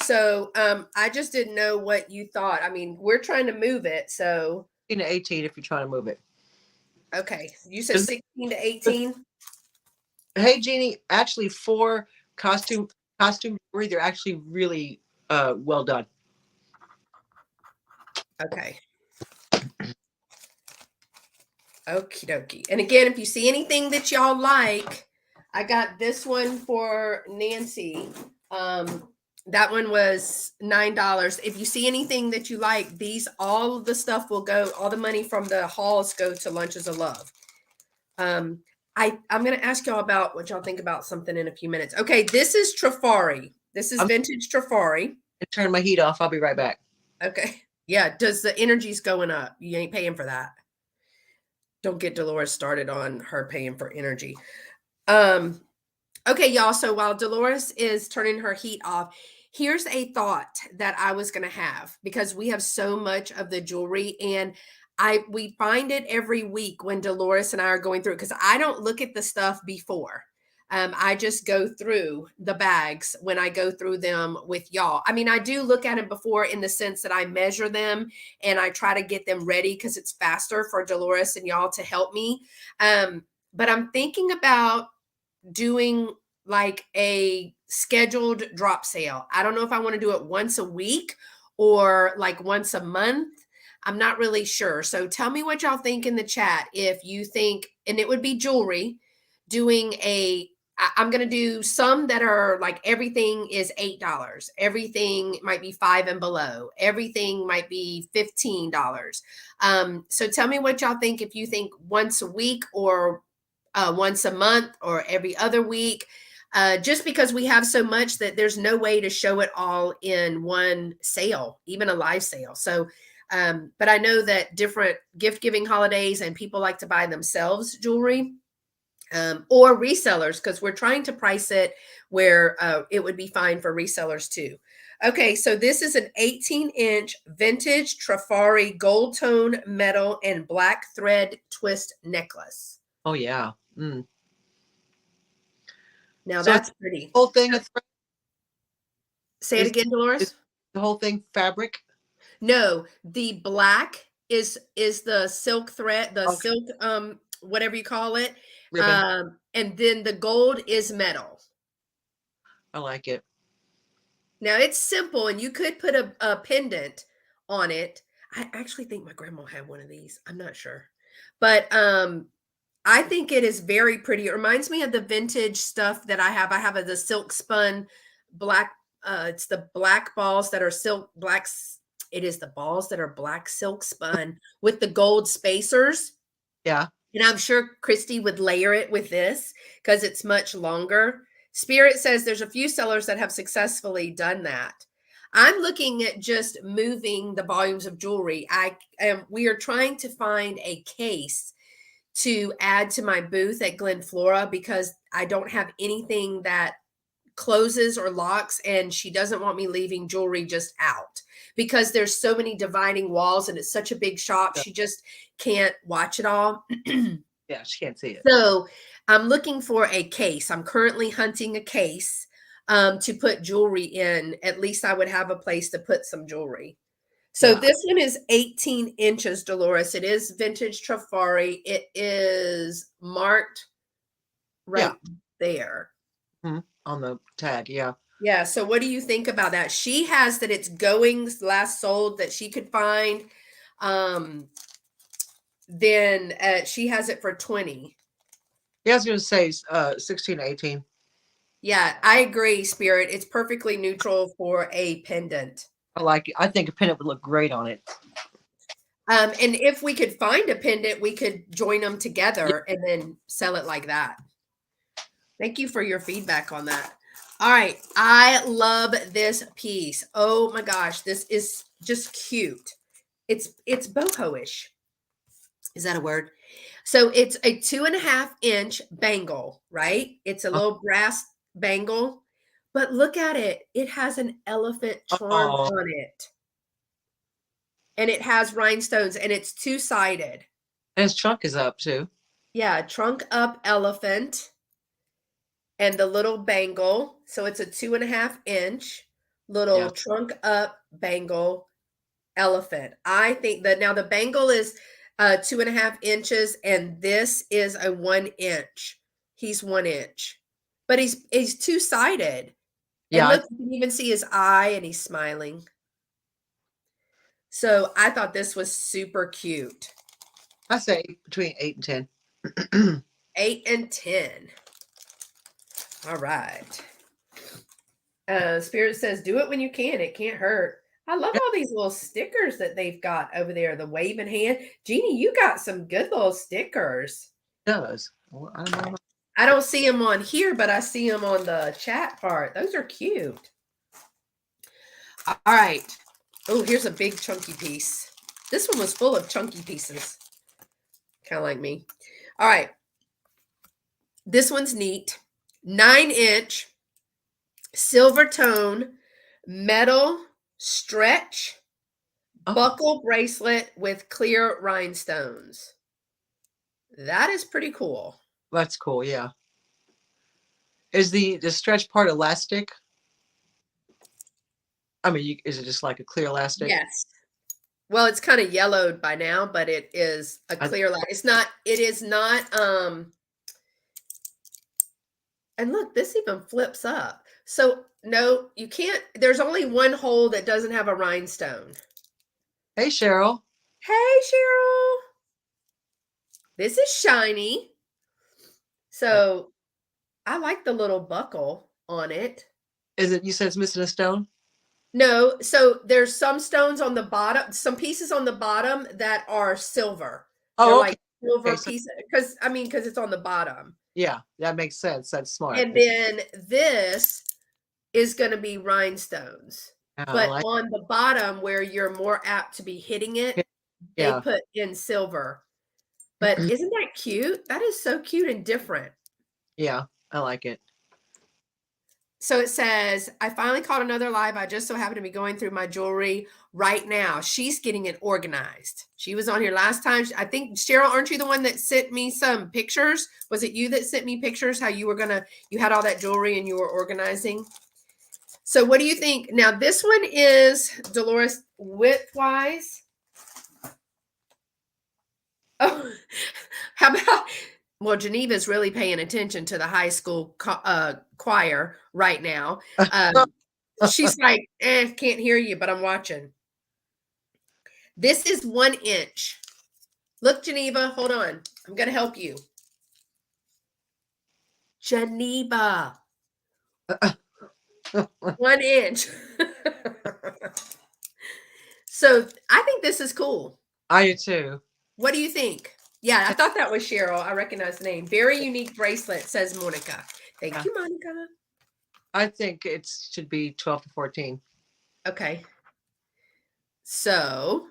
A: So I just didn't know what you thought. I mean, we're trying to move it. So
B: 16 to 18 if you're trying to move it.
A: okay, you said 16 to 18.
B: Hey, Jeannie, actually, for costume jewelry, they're actually really well done.
A: Okay. Okie dokie. And again, if you see anything that y'all like, I got this one for Nancy. That one was $9. If you see anything that you like, all of the stuff will go, all the money from the hauls go to Lunches of Love. I'm gonna ask y'all about what y'all think about something in a few minutes. Okay, this is Trifari. This is
B: I'm
A: vintage Trifari.
B: gonna turn my heat off. I'll be right back.
A: Okay. Yeah, does the energy's going up? You ain't paying for that. Don't get Dolores started on her paying for energy. Okay, y'all. So while Dolores is turning her heat off, here's a thought that I was gonna have because we have so much of the jewelry and we find it every week when Dolores and I are going through it because I don't look at the stuff before. I just go through the bags when I go through them with y'all. I mean, I do look at them before in the sense that I measure them and I try to get them ready because it's faster for Dolores and y'all to help me. But I'm thinking about doing like a scheduled drop sale. I don't know if I want to do it once a week or like once a month. I'm not really sure. So tell me what y'all think in the chat if you think, and it would be jewelry, doing I'm going to do some that are like everything is $8. Everything might be 5 and below. Everything might be $15. So tell me what y'all think if you think once a week or once a month or every other week, just because we have so much that there's no way to show it all in one sale, even a live sale. So, but I know that different gift giving holidays and people like to buy themselves jewelry or resellers because we're trying to price it where it would be fine for resellers too. Okay, so this is an 18-inch vintage Trifari gold tone metal and black thread twist necklace.
B: Oh yeah. Mm.
A: Now
B: So
A: that's pretty.
B: the whole thing
A: Say it
B: is,
A: again, Dolores.
B: is the whole thing fabric?
A: No, the black is the silk thread, the
B: Okay.
A: silk whatever you call it.
B: Ribbon.
A: And then the gold is metal.
B: I like it.
A: Now it's simple and you could put a pendant on it. I actually think my grandma had one of these. I'm not sure. But I think it is very pretty. It reminds me of the vintage stuff that I have. I have the silk spun black it's the black balls that are silk black. It is the balls that are black silk spun with the gold spacers.
B: Yeah.
A: And I'm sure Christy would layer it with this because it's much longer. Spirit says there's a few sellers that have successfully done that. I'm looking at just moving the volumes of jewelry. We are trying to find a case to add to my booth at Glen Flora because I don't have anything that closes or locks, and she doesn't want me leaving jewelry just out because there's so many dividing walls and it's such a big shop.
B: Yeah.
A: She just can't watch it all.
B: Yeah, she can't see it.
A: So I'm looking for a case. I'm currently hunting a case to put jewelry in. At least I would have a place to put some jewelry. So
B: Yeah.
A: this one is 18 inches, Dolores. It is vintage Trifari. It is marked right there.
B: Mm-hmm. On the tag, yeah.
A: Yeah. So what do you think about that? She has that it's going last sold that she could find. Then she has it for 20.
B: Yeah, I was going to say 16 to 18.
A: Yeah, I agree, Spirit. It's perfectly neutral for a pendant.
B: I like it. I think a pendant would look great on it.
A: And if we could find a pendant, we could join them
B: Yeah.
A: together and then sell it like that. Thank you for your feedback on that. All right. I love this piece. Oh my gosh. This is just cute. It's boho-ish. Is that a word? So it's a 2.5-inch bangle, right? It's a little brass bangle, but look at it. It has an elephant charm
B: Oh,
A: on it. And it has rhinestones and it's two-sided.
B: and his trunk is up too.
A: Yeah, trunk up elephant and the little bangle. So it's a 2.5-inch little
B: Yeah.
A: trunk up bangle elephant. I think that now the bangle is 2.5 inches and this is a 1 inch. He's 1 inch, but he's two-sided. And
B: Yeah.
A: look, you can even see his eye and he's smiling. So I thought this was super cute.
B: I say between 8 and 10.
A: 8 and 10. All right. Spirit says, do it when you can. It can't hurt. I love all these little stickers that they've got over there. The waving hand. Jeannie, you got some good little stickers.
B: It does. Well, I don't know.
A: I don't see them on here, but I see them on the chat part. Those are cute. All right. Oh, here's a big chunky piece. This one was full of chunky pieces. Kind of like me. All right. This one's neat. 9-inch silver tone metal stretch buckle bracelet with clear rhinestones. That is pretty cool.
B: That's cool. Yeah. Is the stretch part elastic? I mean, is it just like a clear elastic?
A: Yes. Well, it's kind of yellowed by now, but it is a
B: I,
A: clear light. It is not, and look, this even flips up. So no, you can't, there's only one hole that doesn't have a rhinestone.
B: hey, Cheryl.
A: Hey, Cheryl. This is shiny.
B: Uh,
A: So I like the little buckle on it.
B: Is it? You said it's missing a stone.
A: No, so there's some stones on the bottom, some pieces on the bottom that are silver. They're
B: Oh, okay.
A: like silver
B: Okay. So
A: pieces because it's on the bottom.
B: yeah, that makes sense. That's smart.
A: And then this is going to be rhinestones.
B: Yeah, I
A: But
B: like
A: on the bottom where you're more apt to be hitting it,
B: it.
A: they
B: Yeah.
A: put in silver. But isn't that cute? That is so cute and different.
B: Yeah, I like it.
A: So it says, I finally caught another live. I just so happen to be going through my jewelry right now. She's getting it organized. She was on here last time. I think, Cheryl, aren't you the one that sent me some pictures? Was it you that sent me pictures how you had all that jewelry and you were organizing? So what do you think? Now, this one is, Dolores, width-wise. Oh, how about, well, Geneva's really paying attention to the high school choir right now. She's like, can't hear you, but I'm watching. This is 1 inch. Look, Geneva, hold on. I'm going to help you. Geneva, 1 inch. So I think this is cool.
B: I do too.
A: What do you think? Yeah, I thought that was Cheryl. I recognize the name. Very unique bracelet, says Monica. Thank you, Monica.
B: I think it should be 12 to 14.
A: Okay. So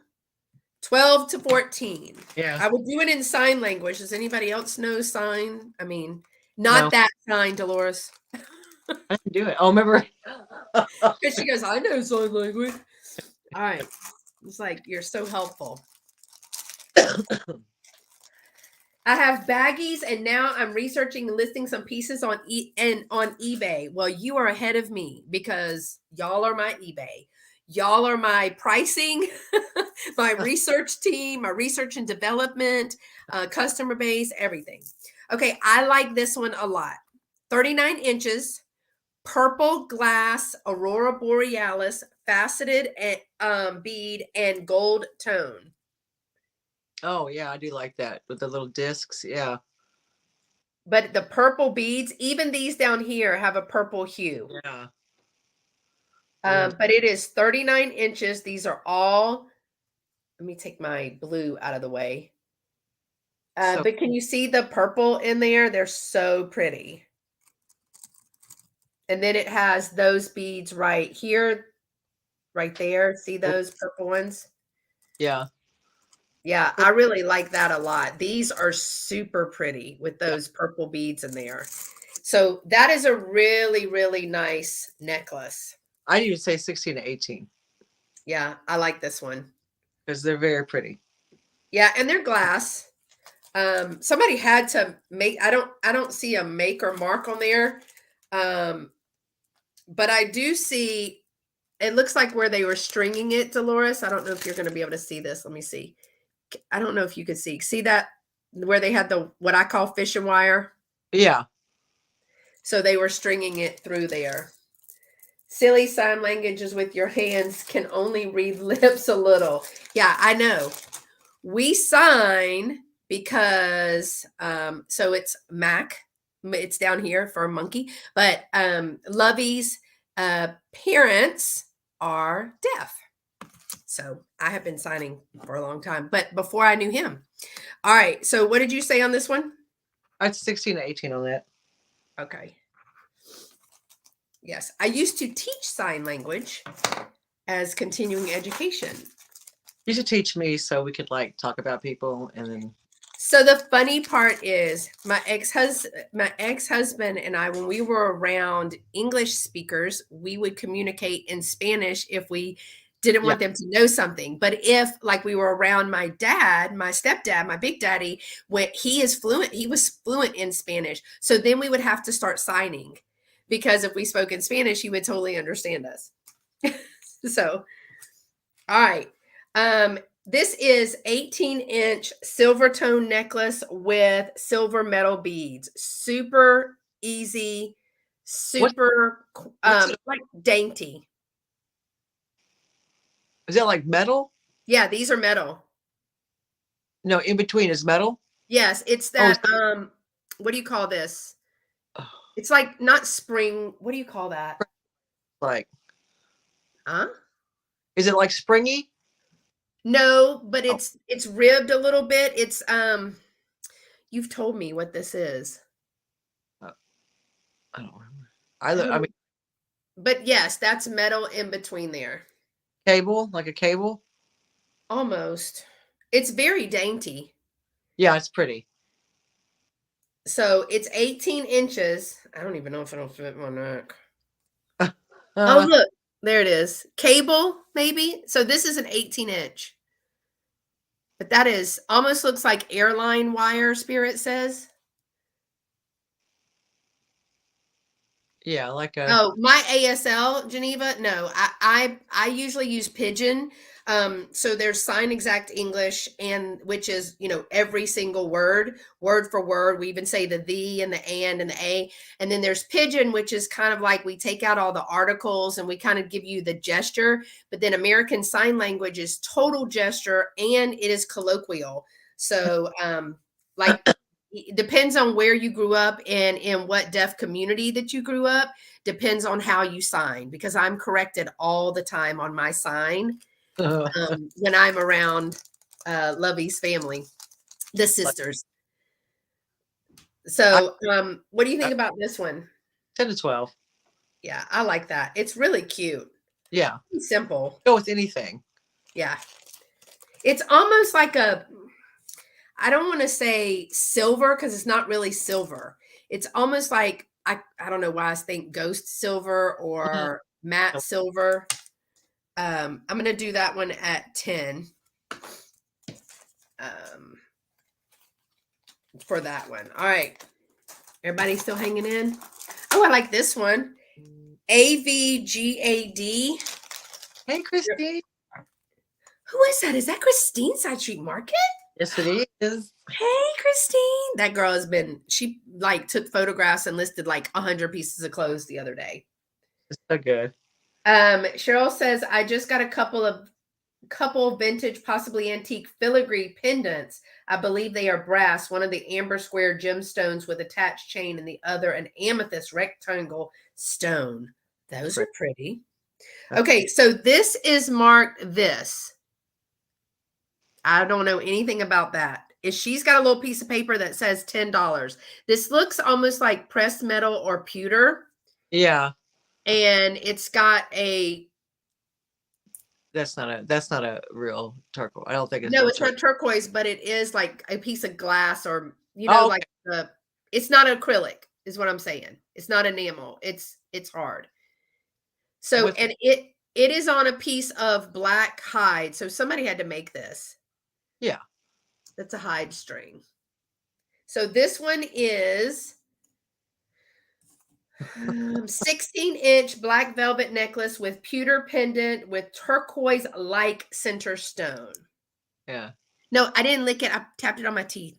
A: 12 to 14.
B: Yeah.
A: I would do it in sign language. Does anybody else know sign? I mean, not
B: No,
A: that sign, Dolores.
B: I can do it. Oh, remember?
A: Because she goes, I know sign language. All right. It's like, you're so helpful. I have baggies, and now I'm researching and listing some pieces on on eBay. Well, you are ahead of me because y'all are my eBay. Y'all are my pricing, my research team, my research and development, customer base, everything. Okay, I like this one a lot. 39 inches, purple glass, aurora borealis, faceted bead, and gold tone.
B: Oh, yeah, I do like that with the little discs. Yeah.
A: But the purple beads, even these down here have a purple hue.
B: Yeah.
A: But it is 39 inches. These are all, let me take my blue out of the way.
B: So,
A: But can you see the purple in there? They're so pretty. And then it has those beads right here, right there. See those purple ones?
B: yeah.
A: Yeah, I really like that a lot. These are super pretty with
B: Yeah.
A: those purple beads in there. So that is a really, really nice necklace.
B: I even say 16 to 18
A: Yeah, I like this one.
B: because they're very pretty.
A: Yeah, and they're glass. Somebody had to make, I don't see a make or mark on there. But I do see, it looks like where they were stringing it, Dolores. I don't know if you're going to be able to see this. Let me see. I don't know if you could see that where they had the, what I call fishing wire.
B: Yeah.
A: So they were stringing it through there. Silly sign languages with your hands can only read lips a little. Yeah, I know. We sign because, so it's Mac. It's down here for monkey. But Lovey's parents are deaf. So I have been signing for a long time, but before I knew him. All right. So what did you say on this one?
B: I'd 16 to 18 on that.
A: Okay. Yes. I used to teach sign language as continuing education.
B: You should teach me so we could like talk about people and then.
A: So the funny part is my ex-husband and I, when we were around English speakers, we would communicate in Spanish if we didn't want them to know something. But if like we were around my dad, my stepdad, my big daddy, when he was fluent in Spanish. So then we would have to start signing. because if we spoke in Spanish, he would totally understand us. So, all right. This is 18-inch silver tone necklace with silver metal beads. Super easy,
B: What
A: super
B: what's it?
A: like dainty.
B: Is that like metal?
A: Yeah, these are metal.
B: No, in between is metal.
A: Yes, it's
B: Oh,
A: that what do you call this?
B: oh,
A: It's like not spring. What do you call that?
B: like
A: Huh?
B: is it like springy?
A: No, but
B: Oh,
A: it's ribbed a little bit. It's you've told me what this is.
B: uh, I don't remember.
A: I don't
B: I
A: know.
B: mean
A: But yes, that's metal in between there.
B: cable, like a cable.
A: Almost. It's very dainty.
B: Yeah, it's pretty.
A: So it's 18 inches. I don't even know if it'll fit my neck. Oh,
B: Uh,
A: look. There it is. Cable, maybe. So this is an 18-inch. But that is almost looks like airline wire, Spirit says.
B: yeah, like a
A: Oh, my ASL, Geneva? No, I usually use Pigeon. So there's Sign Exact English, and which is, every single word for word. We even say the and the and the a. And then there's Pigeon, which is kind of like we take out all the articles and we kind of give you the gesture. But then American Sign Language is total gesture and it is colloquial. So like it depends on where you grew up and in what deaf community that you grew up, depends on how you sign, because I'm corrected all the time on my sign when I'm around Lovey's family, the
B: like
A: sisters.
B: I,
A: So what do you
B: I
A: think about this one?
B: 10 to 12.
A: Yeah, I like that. It's really cute.
B: Yeah,
A: It's simple.
B: go with anything.
A: Yeah. It's almost like I don't want to say silver because it's not really silver. It's almost like I don't know why I think ghost silver
B: Mhm.
A: or matte silver. I'm gonna do that one at 10. Um, for that one. All right. Everybody still hanging in? Oh, I like this one. AVGAD.
B: Hey, Christine.
A: Who is that? Is that Christine Side Street Market?
B: Yes, it is.
A: Hey, Christine. That girl she like took photographs and listed like 100 pieces of clothes the other day.
B: It's so good.
A: Cheryl says, I just got a couple vintage, possibly antique filigree pendants. I believe they are brass, one of the amber square gemstones with attached chain and the other an amethyst rectangle stone. Those are pretty. Okay, so this is marked this. I don't know anything about that. She's got a little piece of paper that says $10. This looks almost like pressed metal or pewter.
B: Yeah,
A: And it's got a
B: that's not a real turquoise. I don't think it's
A: no,
B: real
A: it's not
B: turquoise.
A: turquoise, but it is like a piece of glass or
B: Oh,
A: like it's not acrylic, is what I'm saying. It's not enamel. It's hard. So
B: with
A: and it is on a piece of black hide. So somebody had to make this.
B: yeah.
A: That's a hide string. So this one is 16-inch black velvet necklace with pewter pendant with turquoise like center stone.
B: Yeah.
A: No, I didn't lick it. I tapped it on my teeth.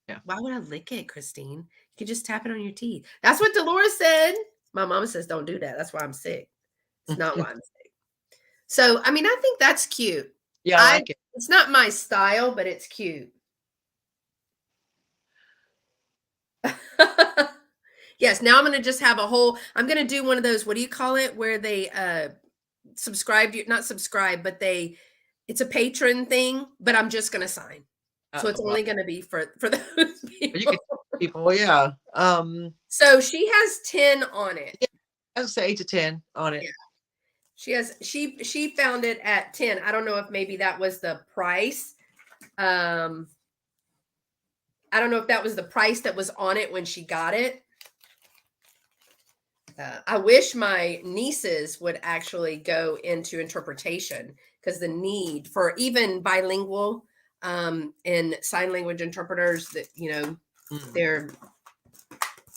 B: Yeah.
A: Why would I lick it, Christine? You can just tap it on your teeth. That's what Dolores said. My mama says don't do that. That's why I'm sick. It's not why I'm sick. So, I mean, I think that's cute.
B: Yeah, I like it.
A: It's not my style, but it's cute. Yes, now I'm going to just have I'm going to do one of those, what do you call it? Where they not subscribe, but it's a patron thing, but I'm just going to sign. So it's
B: Well,
A: only going to be for those
B: you can
A: people.
B: people, yeah.
A: So she has 10 on it.
B: Yeah, I would say 8 to 10 on it.
A: Yeah. She found it at 10. I don't know if maybe that was the price. I don't know if that was the price that was on it when she got it. I wish my nieces would actually go into interpretation, because the need for even bilingual and sign language interpreters that
B: Mm.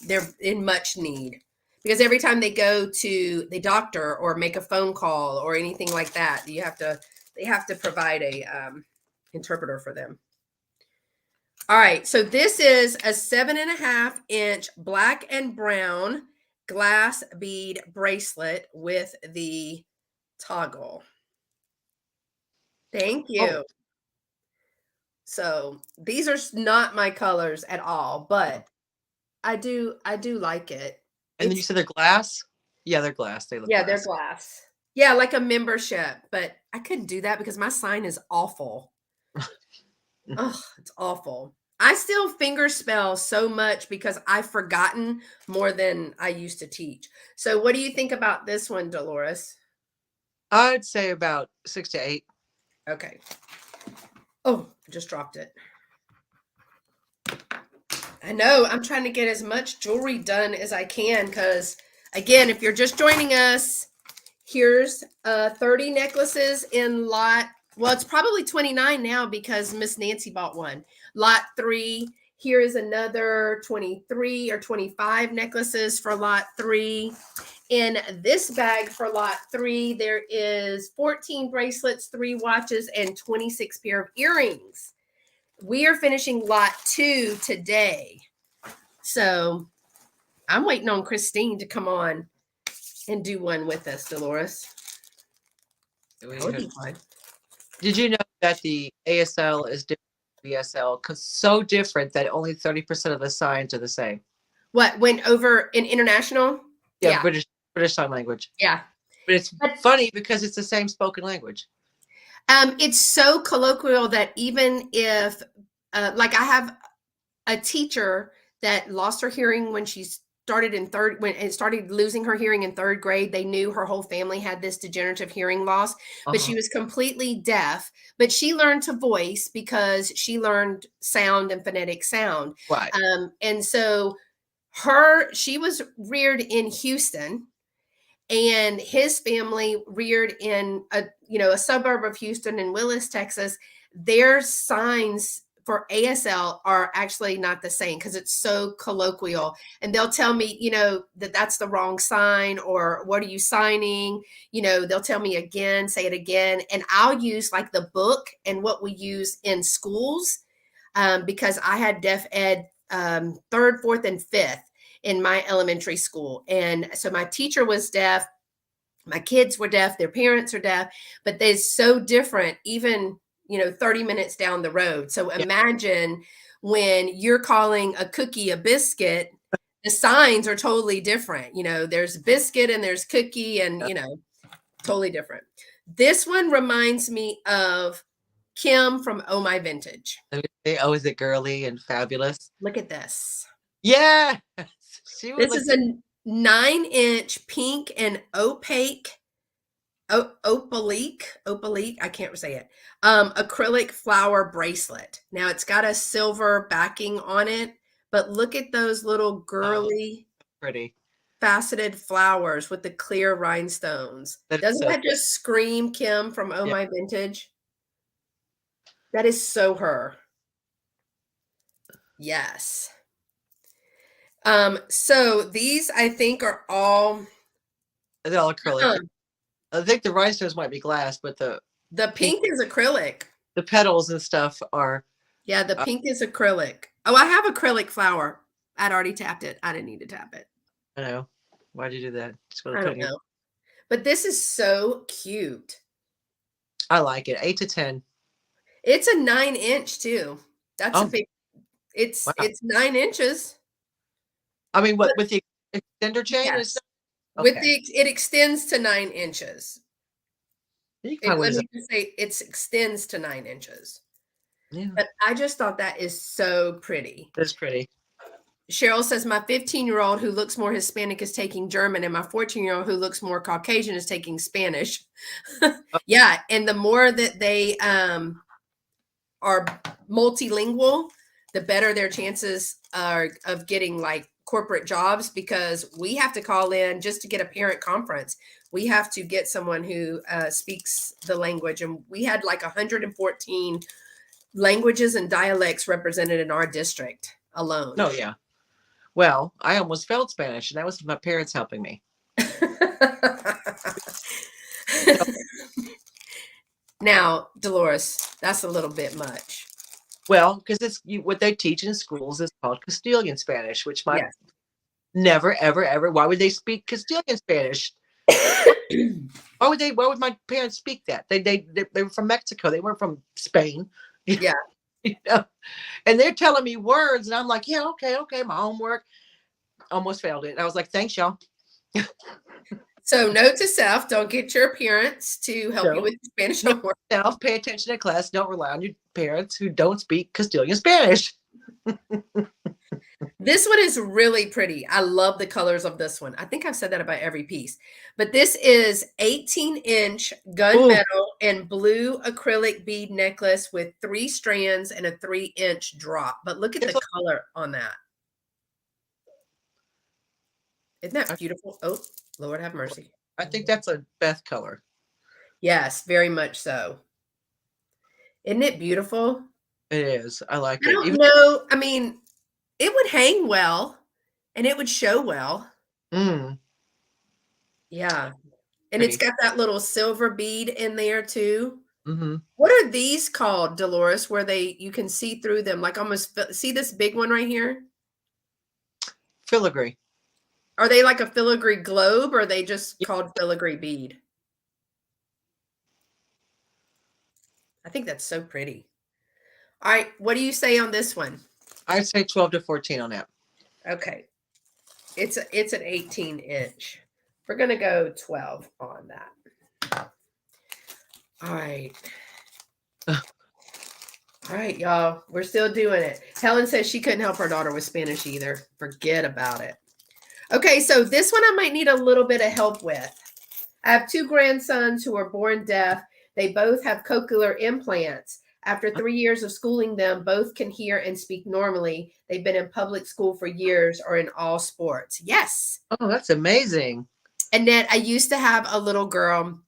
A: they're in much need, because every time they go to the doctor or make a phone call or anything like that, they have to provide a interpreter for them. All right, so this is a 7.5-inch black and brown glass bead bracelet with the toggle. Thank you.
B: Oh.
A: So these are not my colors at all, but I do like it.
B: And then you said they're glass? Yeah, they're glass. They look
A: Yeah, they're
B: glass.
A: glass. Yeah, like a membership, but I couldn't do that because my sign is awful. Oh, it's awful. I still finger spell so much because I've forgotten more than I used to teach. So what do you think about this one, Dolores?
B: I'd say about 6 to 8.
A: Okay. Oh, I just dropped it. I know. I'm trying to get as much jewelry done as I can because, again, if you're just joining us, here's 30 necklaces in lot. Well, it's probably 29 now because Miss Nancy bought one. Lot 3. Here is another 23 or 25 necklaces for lot 3. In this bag for lot 3, there is 14 bracelets, 3 watches, and 26 pair of earrings. We are finishing lot 2 today. So I'm waiting on Christine to come on and do one with us, Dolores. That would be fun.
B: Did you know that the ASL is different from BSL? Because so different that only 30% of the signs are the same.
A: What went over in international?
B: Yeah. British Sign Language.
A: Yeah.
B: But it's funny because it's the same spoken language.
A: It's so colloquial that even if, like I have a teacher that lost her hearing when she started when it started losing her hearing in 3rd grade. They knew her whole family had this degenerative hearing loss, but she was completely deaf. But she learned to voice because she learned sound and phonetic sound.
B: Right.
A: And so she was reared in Houston, and his family reared in a suburb of Houston in Willis, Texas. Their signs for ASL are actually not the same because it's so colloquial. And they'll tell me, that that's the wrong sign, or what are you signing? They'll tell me again, say it again. And I'll use like the book and what we use in schools, because I had deaf ed 3rd, 4th, and 5th in my elementary school. And so my teacher was deaf. My kids were deaf. Their parents are deaf, but they're so different, even, 30 minutes down the road. So imagine when you're calling a cookie a biscuit, the signs are totally different. There's biscuit and there's cookie and, totally different. This one reminds me of Kim from Oh My Vintage.
B: Oh, is it girly and fabulous?
A: Look at this.
B: Yeah.
A: This is a 9-inch pink and opaque, I can't say it, acrylic flower bracelet. Now it's got a silver backing on it, but look at those little girly,
B: pretty
A: faceted flowers with the clear rhinestones. Doesn't that just scream Kim from Oh My Vintage? That is so her. Yes. So these I think are all,
B: they're all acrylic. I think the rhinestones might be glass, but the
A: pink is acrylic.
B: The petals and stuff are.
A: Yeah, the pink is acrylic. Oh, I have acrylic flower. I'd already tapped it. I didn't need to tap it.
B: I know. Why'd you do that?
A: I don't know. But this is so cute.
B: I like it. 8 to 10.
A: It's a 9-inch too. That's a big. It's 9 inches.
B: I mean, what with the extender chain?
A: Yes. With it extends to 9 inches. Let me just say it extends to 9 inches. Yeah. But I just thought that is so pretty.
B: It's pretty.
A: Cheryl says my 15-year-old who looks more Hispanic is taking German, and my 14-year-old who looks more Caucasian is taking Spanish. Yeah, and the more that they are multilingual, the better their chances are of getting like corporate jobs, because we have to call in just to get a parent conference. We have to get someone who speaks the language, and we had like 114 languages and dialects represented in our district alone.
B: Oh, yeah. Well, I almost failed Spanish, and that was my parents helping me. So,
A: Now, Dolores, that's a little bit much.
B: well, because what they teach in schools is called Castilian Spanish, which my
A: Yes.
B: never, ever, ever. Why would they speak Castilian Spanish? Why would my parents speak that? They were from Mexico. They weren't from Spain.
A: Yeah.
B: You know? And they're telling me words, and I'm like, yeah, okay, okay. My homework almost failed it. And I was like, thanks, y'all.
A: So note to self, don't get your parents to help you
B: No,
A: with Spanish
B: no,
A: homework.
B: self, pay attention in class. Don't rely on your parents who don't speak Castilian Spanish.
A: This one is really pretty. I love the colors of this one. I think I've said that about every piece. But this is 18-inch
B: Ooh,
A: gunmetal and blue acrylic bead necklace with 3 strands and a 3-inch drop. But look at
B: it's
A: the
B: like,
A: color on that. Isn't that beautiful? Oh, Lord have mercy.
B: I think that's a Beth color.
A: Yes, very much so. Isn't it beautiful?
B: It is. I like
A: I
B: it.
A: don't
B: Even
A: know. I mean, it would hang well and it would show well.
B: mm,
A: Yeah. And it's
B: pretty.
A: got that little silver bead in there too.
B: Mm-hmm.
A: What are these called, Dolores, where you can see through them, like almost see this big one right here?
B: Filigree.
A: Are they like a filigree globe or are they just called filigree bead? I think that's so pretty. All right, what do you say on this one?
B: I'd say 12 to 14 on that.
A: Okay. It's an 18-inch. We're gonna go 12 on that. All right. All right, y'all. We're still doing it. Helen says she couldn't help her daughter with Spanish either. Forget about it. Okay, so this one I might need a little bit of help with. I have 2 grandsons who are born deaf. They both have cochlear implants. After 3 years of schooling them, both can hear and speak normally. They've been in public school for years or in all sports. Yes.
B: Oh, that's amazing.
A: Annette, I used to have a little girl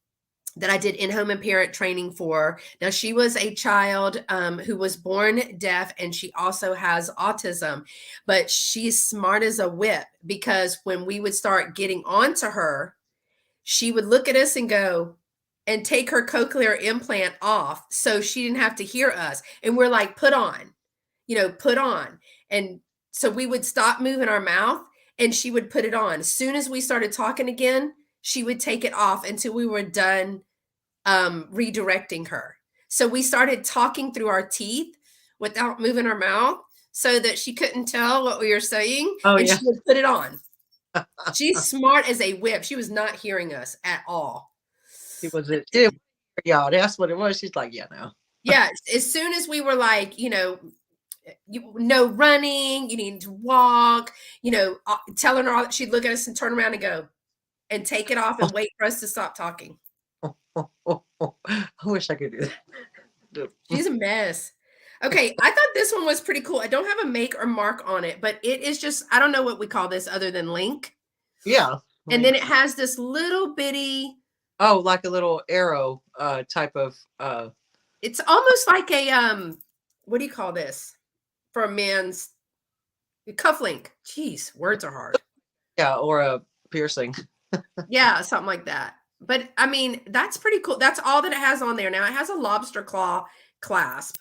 A: that I did in-home and parent training for. Now, she was a child who was born deaf, and she also has autism, but she's smart as a whip because when we would start getting onto her, she would look at us and go and take her cochlear implant off so she didn't have to hear us. And we're like, put on, put on. And so we would stop moving our mouth and she would put it on. As soon as we started talking again, she would take it off until we were done redirecting her. So we started talking through our teeth without moving our mouth so that she couldn't tell what we were saying,
B: Oh,
A: and
B: yeah.
A: she would put it on. She's smart as a whip. She was not hearing us at all.
B: It was it. She didn't y'all. That's what it was. She's like, yeah, no.
A: Yeah, as soon as we were like, no running, you need to walk, telling her all that, she'd look at us and turn around and go and take it off and wait for us to stop talking.
B: I wish I could do that.
A: She's a mess. Okay, I thought this one was pretty cool. I don't have a make or mark on it, but it is just, I don't know what we call this other than link.
B: Yeah.
A: And then it has this little bitty,
B: Oh, like a little arrow type of
A: it's almost like a what do you call this? For a man's cufflink. Jeez, words are hard.
B: yeah, or a piercing.
A: Yeah, something like that. But I mean, that's pretty cool. That's all that it has on there. Now it has a lobster claw clasp.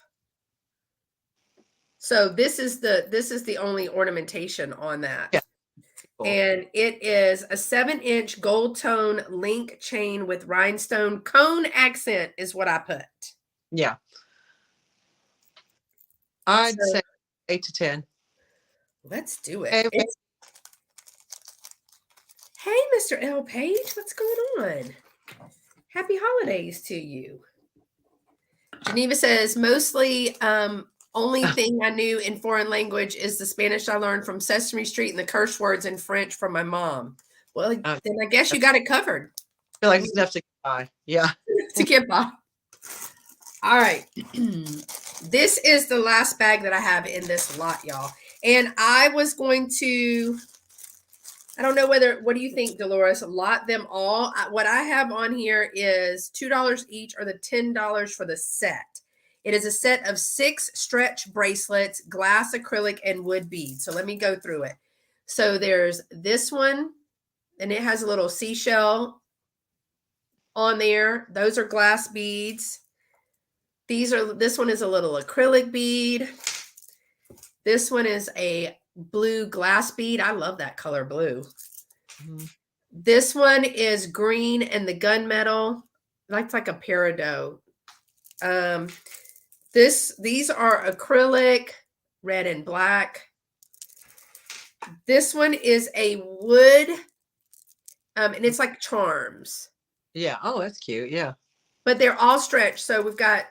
A: So this is the only ornamentation on that.
B: Yeah. Cool.
A: And it is a 7-inch gold tone link chain with rhinestone cone accent is what I put.
B: Yeah. I'd
A: So
B: say 8 to 10.
A: let's do it.
B: Hey,
A: Hey, Mr. L. Page, what's going on? Happy holidays to you. Geneva says, mostly only thing I knew in foreign language is the Spanish I learned from Sesame Street and the curse words in French from my mom. Well, then I guess you got it covered.
B: I feel like it's enough to get by. Yeah.
A: To get by. All right. This is the last bag that I have in this lot, y'all. And I was going to, I don't know what do you think, Dolores? Lot them all. What I have on here is $2 each or the $10 for the set. It is a set of 6 stretch bracelets, glass, acrylic, and wood beads. So let me go through it. So there's this one, and it has a little seashell on there. Those are glass beads. This one is a little acrylic bead. This one is a blue glass bead. I love that color blue.
B: Mhm.
A: This one is green and the gunmetal. That's like a peridot. Um, these are acrylic, red and black. This one is a wood, and it's like charms.
B: Yeah. Oh, that's cute. Yeah.
A: But they're all stretched. So we've got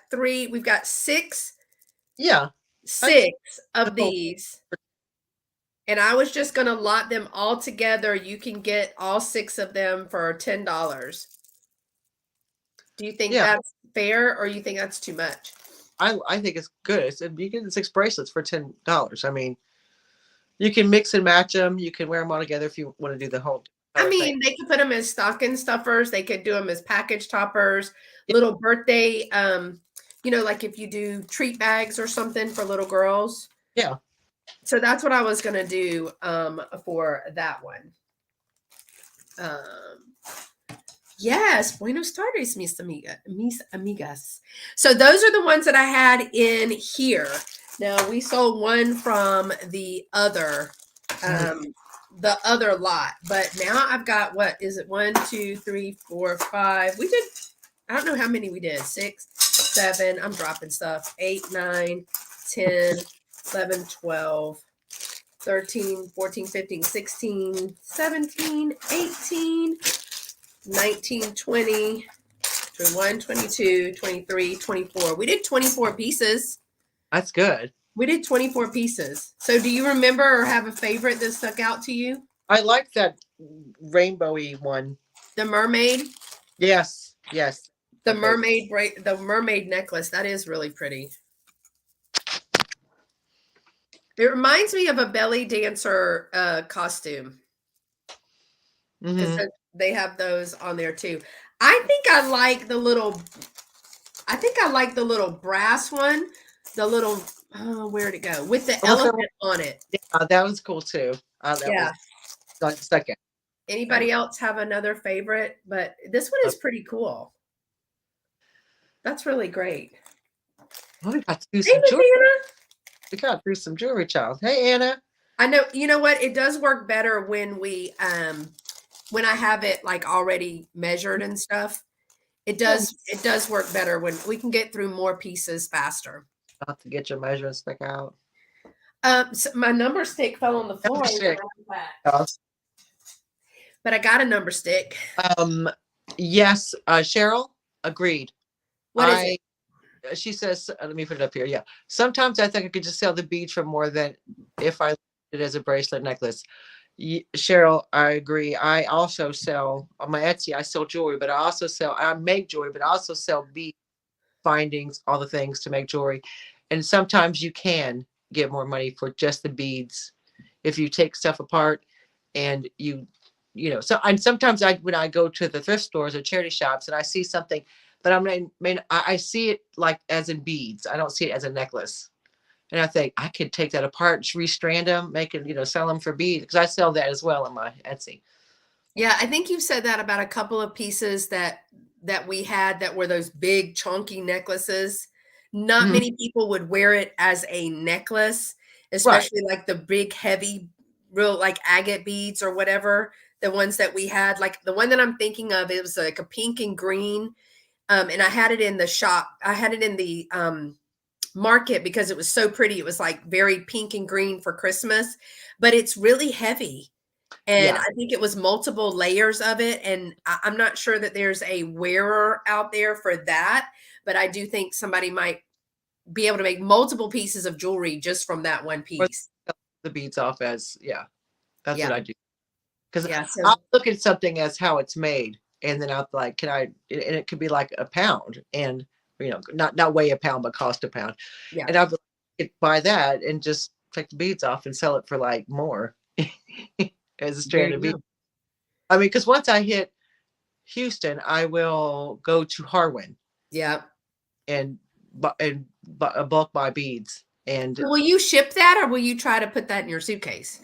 B: Yeah. That's
A: six of
B: cool.
A: these. And I was just going to lot them all together. You can get all six of them for $10. Do you think
B: Yeah.
A: that's fair, or you think that's too much?
B: I think it's good. You get the 6 bracelets for $10. I mean, you can mix and match them. You can wear them all together if you want to do the whole
A: I
B: entire thing.
A: mean, they could put them as stocking stuffers. They could do them as package toppers,
B: Yeah.
A: little birthday, like if you do treat bags or something for little girls.
B: Yeah.
A: So that's what I was going to do for that one. Yes, Buenos tardes, mis amigas. So those are the ones that I had in here. Now we sold one from the other lot, but now I've got, what is it? 1, 2, 3, 4, 5. We did, I don't know how many we did. 6, 7. I'm dropping stuff. 8, 9, 10, 11, 12, 13, 14, 15, 16, 17, 18, 19, 20, 21, 22, 23, 24. We did 24 pieces.
B: That's good.
A: We did 24 pieces. So do you remember or have a favorite that stuck out to you?
B: I like that rainbowy one.
A: The mermaid?
B: Yes. Yes.
A: The
B: Okay.
A: mermaid necklace. That is really pretty. It reminds me of a belly dancer costume. Because
B: Mm-hmm.
A: they have those on there too. I think I like the little brass one. The little, where'd it go? With the elephant on it.
B: Yeah, that was cool too. That
A: Yeah.
B: was second.
A: Anybody else have another favorite? But this one is pretty cool. That's really great.
B: Well, we got to do
A: Hey,
B: some
A: Miss
B: jewelry.
A: Anna.
B: We got to do some jewelry, child. Hey, Anna.
A: I know, you know what? It does work better when when I have it like already measured and stuff. It does work better when we can get through more pieces faster.
B: About to get your measurements back out.
A: So my number stick fell on the floor.
B: Number stick.
A: But I got a number stick.
B: Yes, Cheryl agreed.
A: What is it?
B: She says, let me put it up here. Yeah. Sometimes I think I could just sell the beads for more than if I it as a bracelet necklace. Cheryl, I agree. I also sell on my Etsy. I sell jewelry, but I make jewelry, but I also sell bead findings, all the things to make jewelry. And sometimes you can get more money for just the beads if you take stuff apart and and sometimes when I go to the thrift stores or charity shops and I see something, but I see it like as in beads. I don't see it as a necklace. And I think I could take that apart, restrand them, make it, sell them for beads, because I sell that as well on my Etsy.
A: Yeah, I think you've said that about a couple of pieces that we had that were those big chunky necklaces. Not
B: Mhm.
A: many people would wear it as a necklace,
B: Right.
A: especially like the big heavy real like agate beads or whatever, the ones that we had. Like the one that I'm thinking of, it was like a pink and green. And I had it in the shop. I had it in the market because it was so pretty. It was like very pink and green for Christmas, but it's really heavy. And
B: Yeah.
A: I think it was multiple layers of it. And I'm not sure that there's a wearer out there for that, but I do think somebody might be able to make multiple pieces of jewelry just from that one
B: Or
A: piece.
B: the beads off as, yeah, that's what
A: Yeah.
B: I do. Because
A: Yeah. So,
B: I'll look at something as how it's made. And then I'll like, and it could be like a pound and, not weigh a pound, but cost a pound.
A: yeah.
B: And I'll buy that and just take the beads off and sell it for like more as a
A: There
B: strand of
A: you
B: beads.
A: go.
B: I mean, because once I hit Houston, I will go to Harwin
A: Yeah.
B: and bulk buy beads. And
A: So will you ship that or will you try to put that in your suitcase?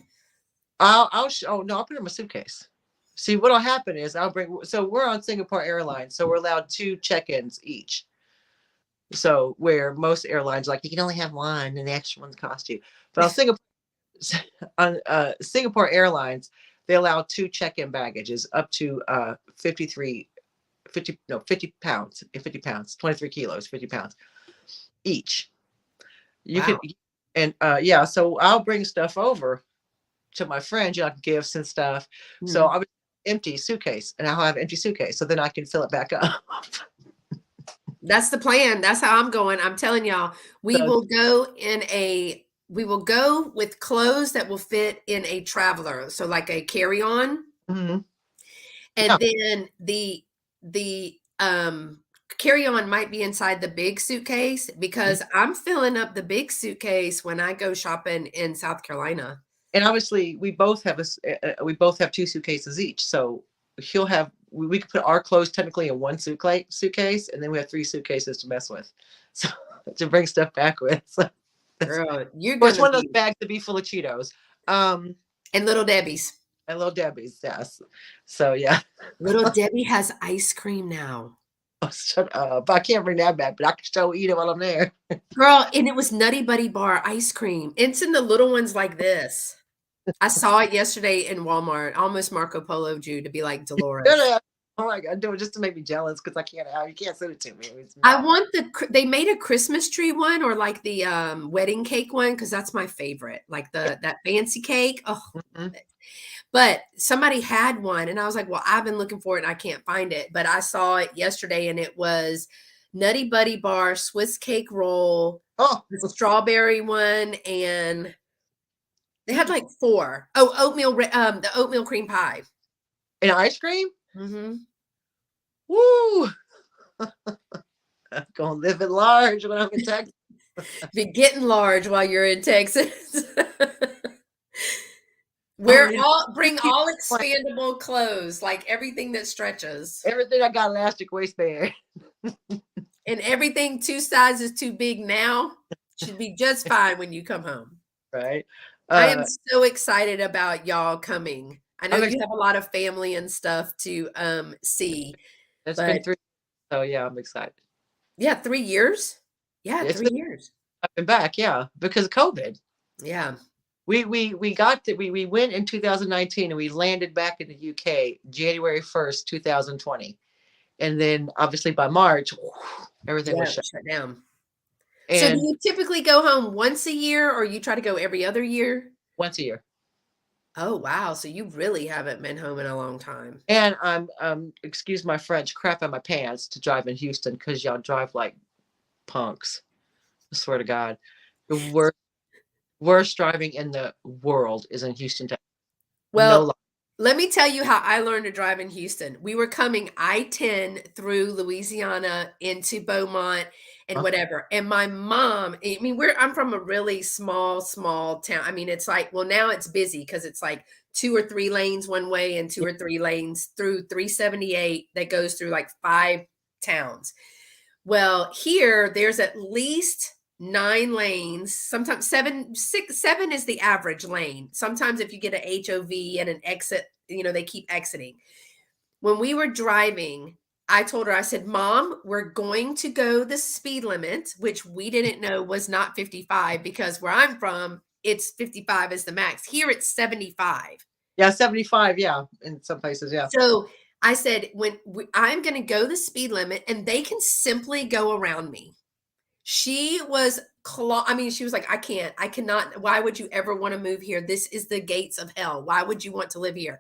B: Oh no, I'll put it in my suitcase. See, what'll happen is I'll bring. So we're on Singapore Airlines, so we're allowed 2 check-ins each. So where most airlines like you can only have one, and the extra ones cost you. But on Singapore Airlines, they allow 2 check-in baggages up to 50 pounds, 50 pounds, 23 kilos, 50 pounds each. You can,
A: Wow.
B: and yeah, so I'll bring stuff over to my friends, like gifts and stuff. So
A: Mhm.
B: I'll be empty suitcase, and I'll have empty suitcase, so then I can fill it back up.
A: That's the plan. That's how I'm going. I'm telling y'all,
B: So,
A: we will go with clothes that will fit in a traveler. So like a carry-on.
B: mhm. Yeah,
A: And then the carry-on might be inside the big suitcase because I'm filling up the big suitcase when I go shopping in South Carolina.
B: and obviously we both have 2 suitcases each. So he'll have we could put our clothes technically in one suitcase, and then we have 3 suitcases to mess with, so to bring stuff back with. So that's,
A: Girl, you're
B: well, it's
A: gonna
B: one of those
A: be
B: bags to be full of Cheetos, um,
A: and Little Debbie's.
B: and Little Debbie's. Yes. So yeah.
A: Little Debbie has ice cream now.
B: Oh, shut up! I can't bring that back, but I can still eat it while I'm there.
A: Girl, and it was Nutty Buddy Bar ice cream. It's in the little ones like this. I saw it yesterday in Walmart. Almost Marco Polo Jew to be like Dolores.
B: Oh my god, do it just to make me jealous because I can't have you can't send it to me. It's
A: I
B: not
A: want they made a Christmas tree one or like the wedding cake one because that's my favorite. Like that fancy cake. Oh,
B: mhm.
A: but somebody had one and I was like, well, I've been looking for it and I can't find it. But I saw it yesterday and it was Nutty Buddy Bar, Swiss cake roll,
B: Oh,
A: the strawberry one, and they had like four. Oh, the oatmeal cream pie.
B: and ice cream.
A: Hmm.
B: Woo! I'm gonna live at large when I'm in Texas.
A: Be getting large while you're in Texas.
B: I don't need
A: Bring
B: keep
A: all
B: like
A: expandable clothes, like everything that stretches.
B: everything. I got elastic waistband.
A: And everything 2 sizes too big now should be just fine when you come home.
B: Right.
A: I am
B: Uh,
A: so excited about y'all coming. I know
B: I'm
A: you
B: excited.
A: have a lot of family and stuff to see,
B: It's been
A: but
B: 3. So yeah, I'm excited.
A: yeah, 3 years. Yeah,
B: It's
A: 3
B: been
A: years.
B: I've been back. Yeah, because of COVID.
A: Yeah.
B: We went in 2019 and we landed back in the UK January 1st, 2020, and then obviously by March, everything was
A: Yeah,
B: shut.
A: shut down. So do
B: And
A: you typically go home once a year or you try to go every other year?
B: once a year.
A: Oh, wow. So you really haven't been home in a long time.
B: And I'm excuse my French, crap on my pants to drive in Houston because y'all drive like punks. I swear to God, the worst driving in the world is in Houston, Texas. No
A: Well,
B: lie.
A: let me tell you how I learned to drive in Houston. We were coming I-10 through Louisiana into Beaumont and
B: Huh?
A: whatever. And my mom, I mean, I'm from a really small town. I mean, it's like, well, now it's busy because it's like 2 or 3 lanes one way and 2
B: Yeah.
A: or 3 lanes through 378 that goes through like 5 towns. Well, here there's at least 9 lanes, sometimes 7, 6, 7 is the average lane. Sometimes if you get an HOV and an exit, they keep exiting. When we were driving, I told her, I said, Mom, we're going to go the speed limit, which we didn't know was not 55 because where I'm from, it's 55 is the max. Here it's 75.
B: Yeah, 75. Yeah, in some places. Yeah.
A: So I said, I'm going to go the speed limit and they can simply go around me. She was I mean, she was like, I cannot. Why would you ever want to move here? This is the gates of hell. Why would you want to live here?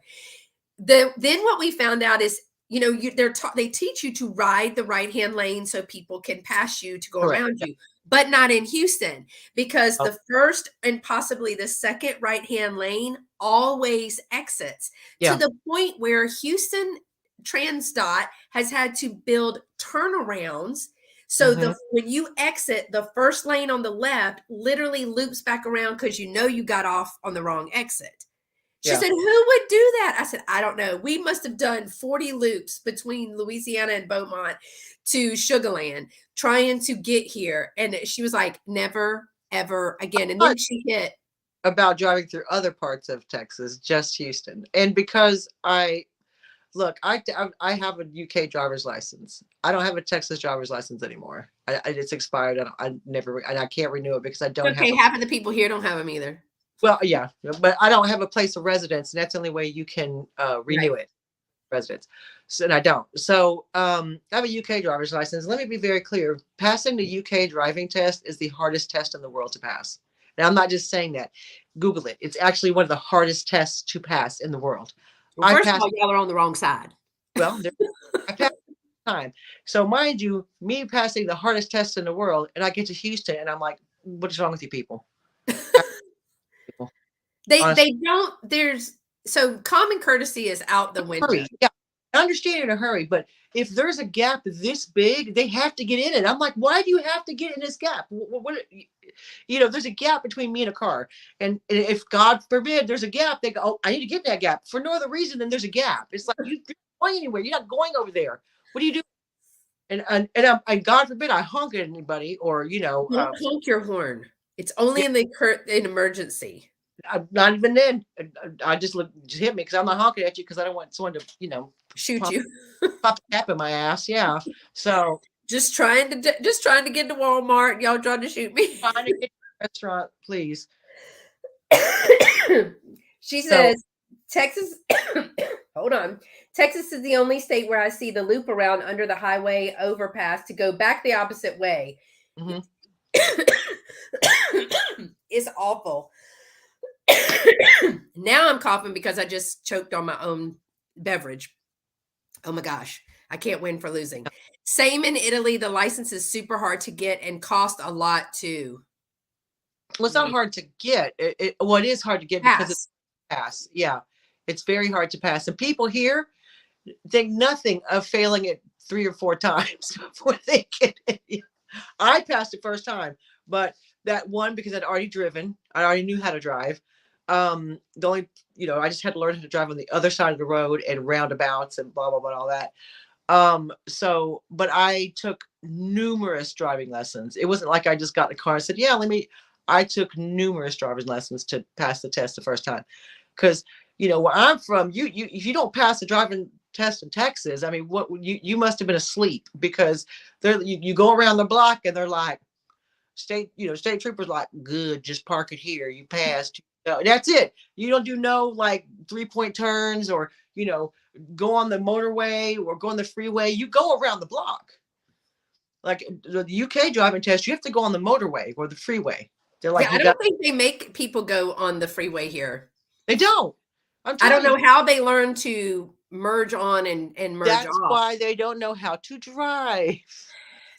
A: Then what we found out is, they teach you to ride the right hand lane so people can pass you to go
B: Correct.
A: around you, but not in Houston because
B: Oh,
A: the first and possibly the second right hand lane always exits to
B: yeah.
A: the point where Houston TransDOT has had to build turnarounds. So
B: Hmm.
A: when you exit, the first lane on the left literally loops back around because you got off on the wrong exit. She
B: Yeah.
A: said, "Who would do that?" I said, "I don't know. We must have done 40 loops between Louisiana and Beaumont to Sugarland trying to get here." And she was like, "Never, ever again." And then she hit.
B: about driving through other parts of Texas, just Houston. And because look, I have a UK driver's license. I don't have a Texas driver's license anymore. It's expired. I never, and I can't renew it because I don't have
A: Okay,
B: a,
A: half of the people here don't have them either.
B: well, yeah, but I don't have a place of residence, and that's the only way you can renew
A: Right.
B: it, residence. So, and I don't. So I have a UK driver's license. Let me be very clear. Passing the UK driving test is the hardest test in the world to pass. And I'm not just saying that. Google it. It's actually one of the hardest tests to pass in the world.
A: Well,
B: I
A: first of
B: passed,
A: all, y'all are on the wrong side.
B: well, I passed time. So mind you, me passing the hardest test in the world, and I get to Houston, and I'm like, what is wrong with you people? People, honestly,
A: They don't there's so common courtesy is out the window.
B: hurry. Yeah, I understand in a hurry, but if there's a gap this big, they have to get in it. I'm like, why do you have to get in this gap? There's a gap between me and a car, and if God forbid there's a gap, they go, oh, I need to get in that gap for no other reason than there's a gap. It's like you're not going anywhere. You're not going over there. What do you do? And God forbid I honk at anybody, or
A: Don't honk your horn. It's only
B: yeah,
A: in in emergency.
B: I'm not even then. I just hit me because I'm not honking at you because I don't want someone to
A: Shoot
B: pop
A: you.
B: pop a cap in my ass. Yeah. So
A: Just trying to get to Walmart. Y'all trying to shoot me.
B: trying to get to the restaurant, please.
A: She
B: So
A: says, Texas, hold on. Texas is the only state where I see the loop around under the highway overpass to go back the opposite way.
B: mhm.
A: It's awful. Now I'm coughing because I just choked on my own beverage. Oh my gosh. I can't win for losing. Same in Italy. The license is super hard to get and cost a lot too.
B: Well, it's not
A: Yeah.
B: hard to get. It is hard to get because it's
A: Pass.
B: pass. Yeah, it's very hard to pass, and people here think nothing of failing it 3 or 4 times before they get it. I passed it first time, but that one because I'd already driven, I already knew how to drive. The only, I just had to learn how to drive on the other side of the road and roundabouts and blah blah blah all that. But I took numerous driving lessons. It wasn't like I just got in the car and said, "Yeah, let me." I took numerous driving lessons to pass the test the first time, because where I'm from, you if you don't pass the driving test in Texas, I mean, what you must have been asleep because you go around the block and they're like state troopers like, good, just park it here, you passed. That's it. You don't do no like 3-point turns or go on the motorway or go on the freeway. You go around the block. Like the UK driving test, you have to go on the motorway or the freeway. They're
A: Yeah,
B: like,
A: I
B: you
A: don't
B: got.
A: think they make people go on the freeway here.
B: They don't. I'm
A: I don't
B: telling you,
A: know how they learn to merge on and merge
B: that's
A: off.
B: why they don't know how to drive.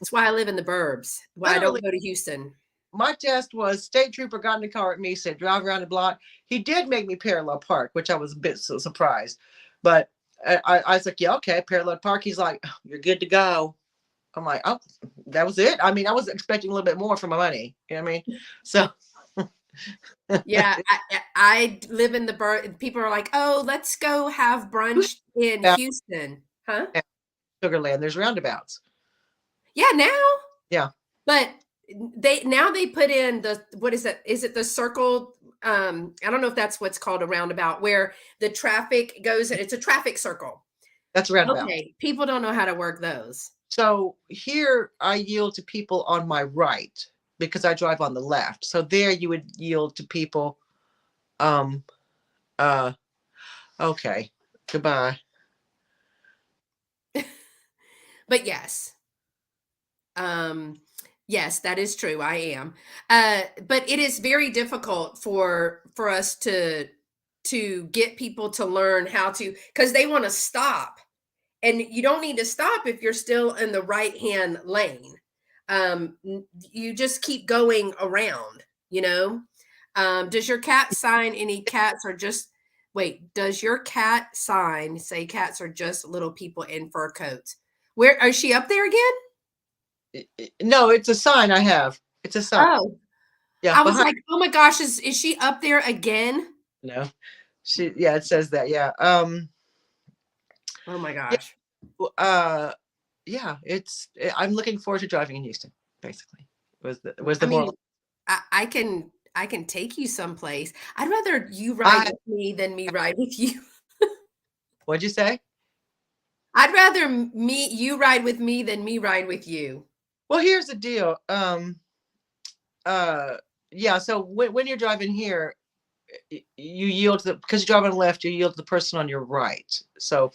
A: That's why I live in the burbs. Why I
B: Literally,
A: don't go to Houston.
B: my test was state trooper got in the car with me, said drive around the block. He did make me parallel park, which I was a bit so surprised. But I was like, yeah, okay, parallel park. He's like, you're good to go. I'm like, oh, that was it. I mean, I was expecting a little bit more for my money. You know what I mean? So
A: Yeah, I live in the burb. People are like, "Oh, let's go have brunch in
B: yeah,
A: Houston." Huh?
B: Sugarland, there's roundabouts.
A: Yeah, now.
B: Yeah,
A: But they put in the what is it? Is it the circle? I don't know if that's what's called a roundabout where the traffic goes. It's a traffic circle.
B: that's a roundabout.
A: Okay, people don't know how to work those.
B: So here I yield to people on my right because I drive on the left. So there you would yield to people. Um, uh, okay, goodbye.
A: But yes, um, yes, that is true. I am, but it is very difficult for us to get people to learn how to because they want to stop, and you don't need to stop if you're still in the right hand lane. You just keep going around. You know, does your cat sign any cats are just wait? Does your cat sign say cats are just little people in fur coats? Where is she up there again?
B: No, it's a sign I have. It's a sign.
A: Oh,
B: Yeah,
A: I was
B: behind.
A: like, "Oh my gosh, is she up there again?"
B: No, yeah, it says that. Yeah.
A: Oh my
B: Yeah.
A: gosh.
B: Uh, yeah. I'm looking forward to driving in Houston. Basically, was the
A: I mean,
B: moral.
A: I can I can take you someplace. I'd rather you ride
B: I
A: with me than me ride with you.
B: What'd you say?
A: I'd rather you ride with me than me ride with you.
B: Well, here's the deal. Uh, yeah. So when you're driving here, you yield to because you're driving on the left, you yield to the person on your right. So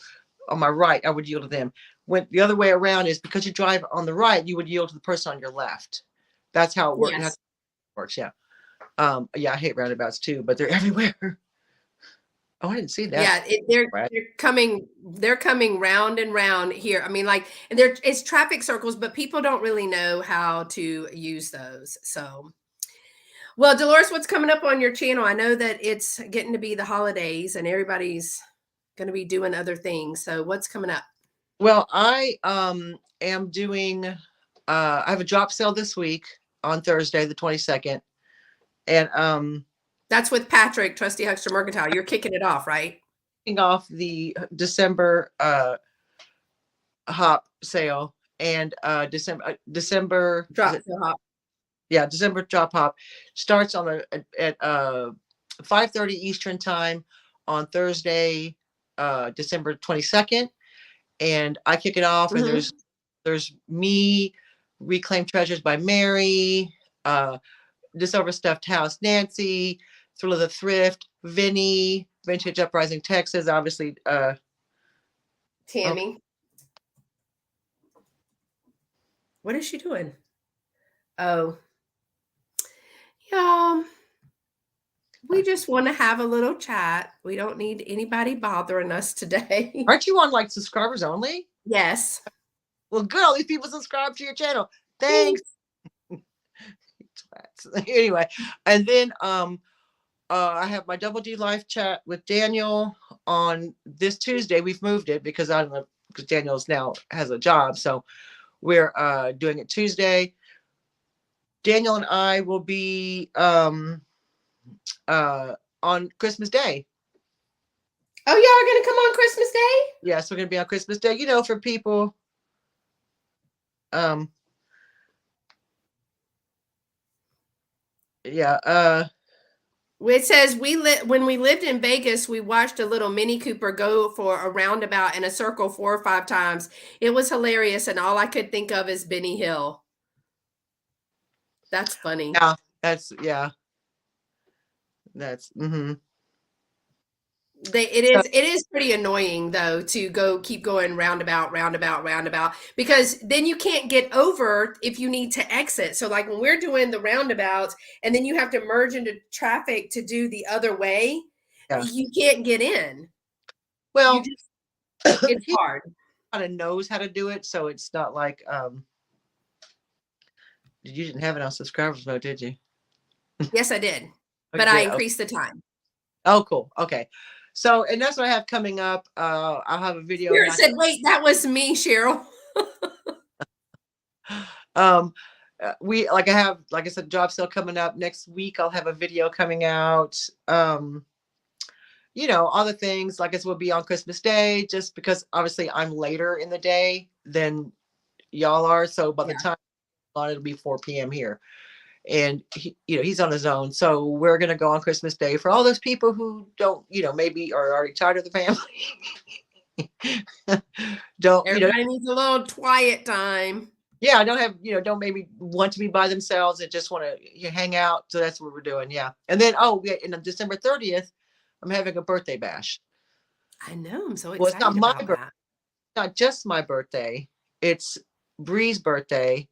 B: on my right, I would yield to them. When the other way around is because you drive on the right, you would yield to the person on your left. That's how it works.
A: Yes.
B: Yeah. Yeah, I hate roundabouts too, but they're everywhere. Oh, I didn't see that.
A: Yeah,
B: Right.
A: they're coming round and round here. I mean, like, and there it's traffic circles, but people don't really know how to use those. So, well, Dolores, what's coming up on your channel? I know that it's getting to be the holidays and everybody's going to be doing other things. So, what's coming up?
B: Well, I am doing I have a drop sale this week on Thursday, the 22nd. And
A: That's with Patrick, Trusty Huckster Mercantile. You're kicking it off, right?
B: kicking off the December hop sale and December is
A: Drop
B: it,
A: the hop.
B: yeah, December drop hop starts on the at 5:30 Eastern time on Thursday, December 22nd. And I kick it off, and
A: Hmm.
B: there's me, Reclaim Treasures by Mary, This Overstuffed House Nancy, Thrill of the Thrift, Vinny, Vintage Uprising Texas, obviously. Oh,
A: Tammy, what is she doing? Oh, yeah. We just want to have a little chat. We don't need anybody bothering us today.
B: aren't you on like subscribers only?
A: Yes.
B: Well, good. All these people subscribe to your channel. Thanks.
A: Thanks.
B: Anyway, and then I have my Double D live chat with Daniel on this Tuesday. We've moved it because I don't know, because Daniel's now has a job, so we're doing it Tuesday. Daniel and I will be on Christmas Day.
A: Oh, y'all are going to come on Christmas Day?
B: Yes, we're gonna be on Christmas Day. You know, for people. Um, yeah.
A: It says when we lived in Vegas, we watched a little Mini Cooper go for a roundabout in a circle 4 or 5 times. It was hilarious, and all I could think of is Benny Hill. That's funny.
B: Yeah. That's yeah. That's mm-hmm. So
A: It is pretty annoying though to keep going roundabout, roundabout, roundabout, because then you can't get over if you need to exit. So like when we're doing the roundabouts and then you have to merge into traffic to do the other way,
B: yeah.
A: you can't get in. You
B: Well,
A: just it's
B: he
A: hard.
B: kind of knows how to do it, so it's not like you didn't have it on subscribers mode, did you?
A: Yes, I did.
B: Oh,
A: But
B: you
A: I
B: did. Okay.
A: increased the time.
B: Oh, cool. Okay. So, and that's what I have coming up. I'll have a video of
A: Spirit
B: my
A: said, "Wait, that was me, Cheryl."
B: um we like I have, like I said, job sale coming up next week. I'll have a video coming out. You know, other things like this will be on Christmas Day, just because obviously I'm later in the day than y'all are. So by the
A: Yeah.
B: time it'll be 4 p.m. here. And he's on his own. So we're gonna go on Christmas Day for all those people who don't, maybe are already tired of the family. don't,
A: Everybody needs a little quiet time.
B: yeah, don't have, don't maybe want to be by themselves and just want to hang out. So that's what we're doing. Yeah. And then, and on December 30th, I'm having a birthday bash.
A: I know. I'm so
B: Well, it's not
A: excited
B: my
A: about
B: birthday,
A: that.
B: not just my birthday. It's Bree's birthday,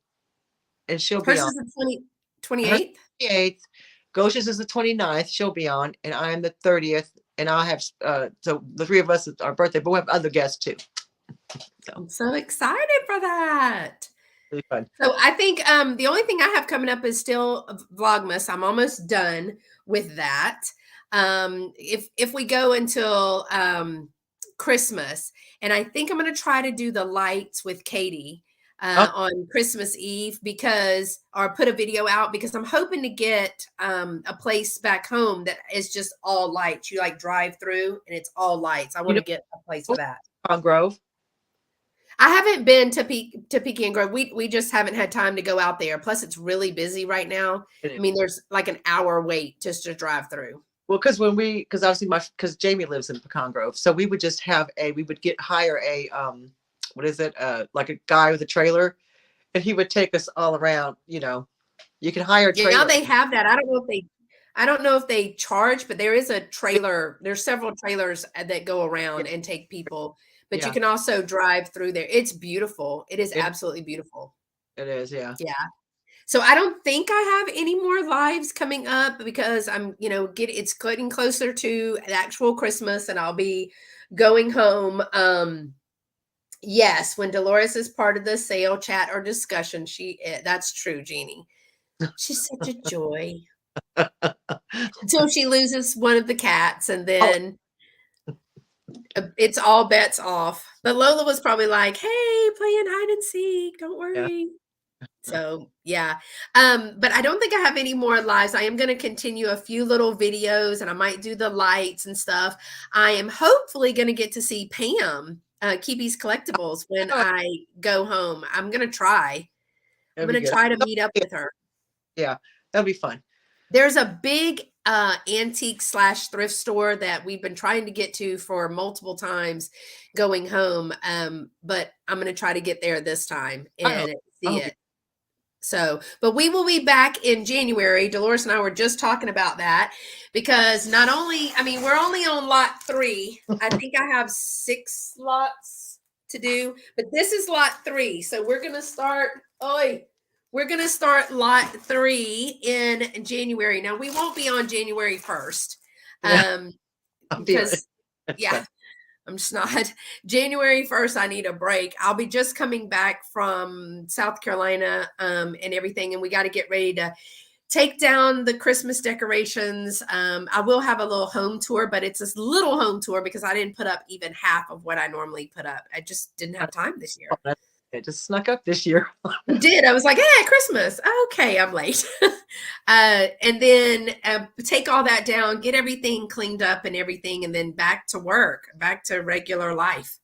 B: and she'll be
A: Hers
B: on.
A: is the
B: Her
A: 28th.
B: 28th. Gosha's is the 29th. She'll be on, and I'm the 30th. And I'll have so the three of us, it's our birthday, but we'll have other guests too. So
A: I'm so excited for that.
B: really fun.
A: So I think the only thing I have coming up is still Vlogmas. I'm almost done with that. If we go until Christmas, and I think I'm going to try to do the lights with Katie
B: Oh,
A: on Christmas Eve or put a video out because I'm hoping to get a place back home that is just all lights. You like drive through and it's all lights. I
B: you
A: want
B: know,
A: to get a place for that.
B: on Grove.
A: I haven't been to Pecan Grove. We just haven't had time to go out there. Plus, it's really busy right now.
B: It
A: I
B: is.
A: mean, there's like an hour wait just to drive through.
B: Well, because obviously because Jamie lives in Pecan Grove, so we would just we would hire a what is it, like a guy with a trailer, and he would take us all around. You can hire a
A: Yeah,
B: trailer.
A: they have that. I don't know if they charge, but there is a trailer. There's several trailers that go
B: Yeah,
A: around and take people, but you
B: yeah,
A: can also drive through there. It's beautiful. It is
B: it
A: absolutely beautiful.
B: it is. Yeah.
A: Yeah. So I don't think I have any more lives coming up because it's getting closer to the actual Christmas and I'll be going home. Yes, when Dolores is part of the sale chat or discussion, that's true, Jeannie. She's such a joy. Until she loses one of the cats and
B: Oh,
A: then it's all bets off. But Lola was probably like, "Hey, playing hide and seek, don't
B: yeah.
A: worry." So, yeah. But I don't think I have any more lives. I am going to continue a few little videos and I might do the lights and stuff. I am hopefully going to get to see Pam, Kibi's Collectibles when
B: Oh,
A: I go home. I'm going to try. I'm
B: that'd be
A: going to
B: good.
A: try to meet up with her.
B: Yeah, that'd be fun.
A: There's a big antique slash thrift store that we've been trying to get to for multiple times going home. But I'm going to try to get there this time
B: I hope.
A: and
B: I
A: see
B: hope.
A: it. So, but we will be back in January. Dolores and I were just talking about that because not only, I mean, we're only on lot 3. I think I have 6 lots to do, but this is lot 3. So we're going to start lot 3 in January. Now we won't be on January 1st.
B: Yeah, I'll be right.
A: Because yeah, I'm just not. January 1st, I need a break. I'll be just coming back from South Carolina and everything, and we got to get ready to take down the Christmas decorations. I will have a little home tour, but it's this little home tour because I didn't put up even half of what I normally put up. I just didn't have time this year.
B: It just snuck up this year.
A: I did. I was like, hey, Christmas. Okay, I'm late. And then take all that down, get everything cleaned up and everything, and then back to work, back to regular life.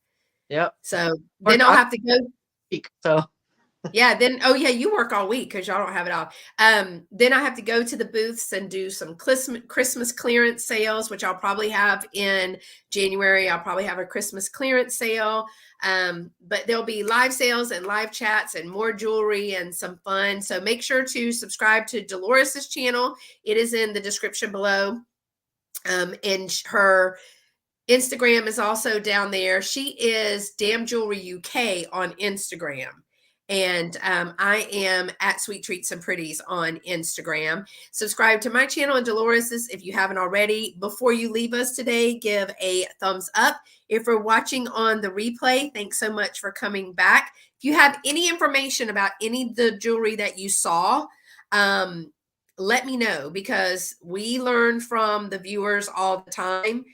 B: Yep.
A: So then
B: Work
A: I'll
B: all
A: have to go.
B: week. So
A: Yeah, then oh yeah, you work all week because y'all don't have it all. Then I have to go to the booths and do some Christmas clearance sales, which I'll probably have in January. I'll probably have a Christmas clearance sale. But there'll be live sales and live chats and more jewelry and some fun. So make sure to subscribe to Dolores's channel. It is in the description below. And her Instagram is also down there. She is Damn Jewelry UK on Instagram. And I am at Sweet Treats and Pretties on Instagram. Subscribe to my channel and Dolores's if you haven't already. Before you leave us today, give a thumbs up. If you're watching on the replay, thanks so much for coming back. If you have any information about any of the jewelry that you saw, let me know because we learn from the viewers all the time.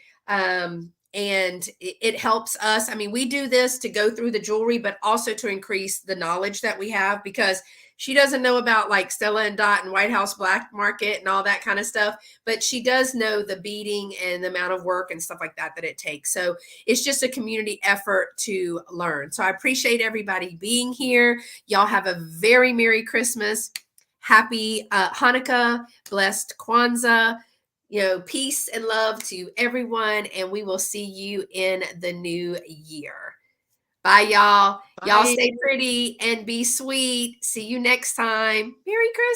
A: And it helps us. I mean, we do this to go through the jewelry, but also to increase the knowledge that we have because she doesn't know about like Stella and Dot and White House Black Market and all that kind of stuff, but she does know the beading and the amount of work and stuff like that that it takes. So it's just a community effort to learn. So I appreciate everybody being here. Y'all have a very Merry Christmas. Happy Hanukkah, blessed Kwanzaa, peace and love to everyone. And we will see you in the new year. Bye, y'all. Y'all
B: bye.
A: stay pretty and be sweet. See you next time. Merry Christmas.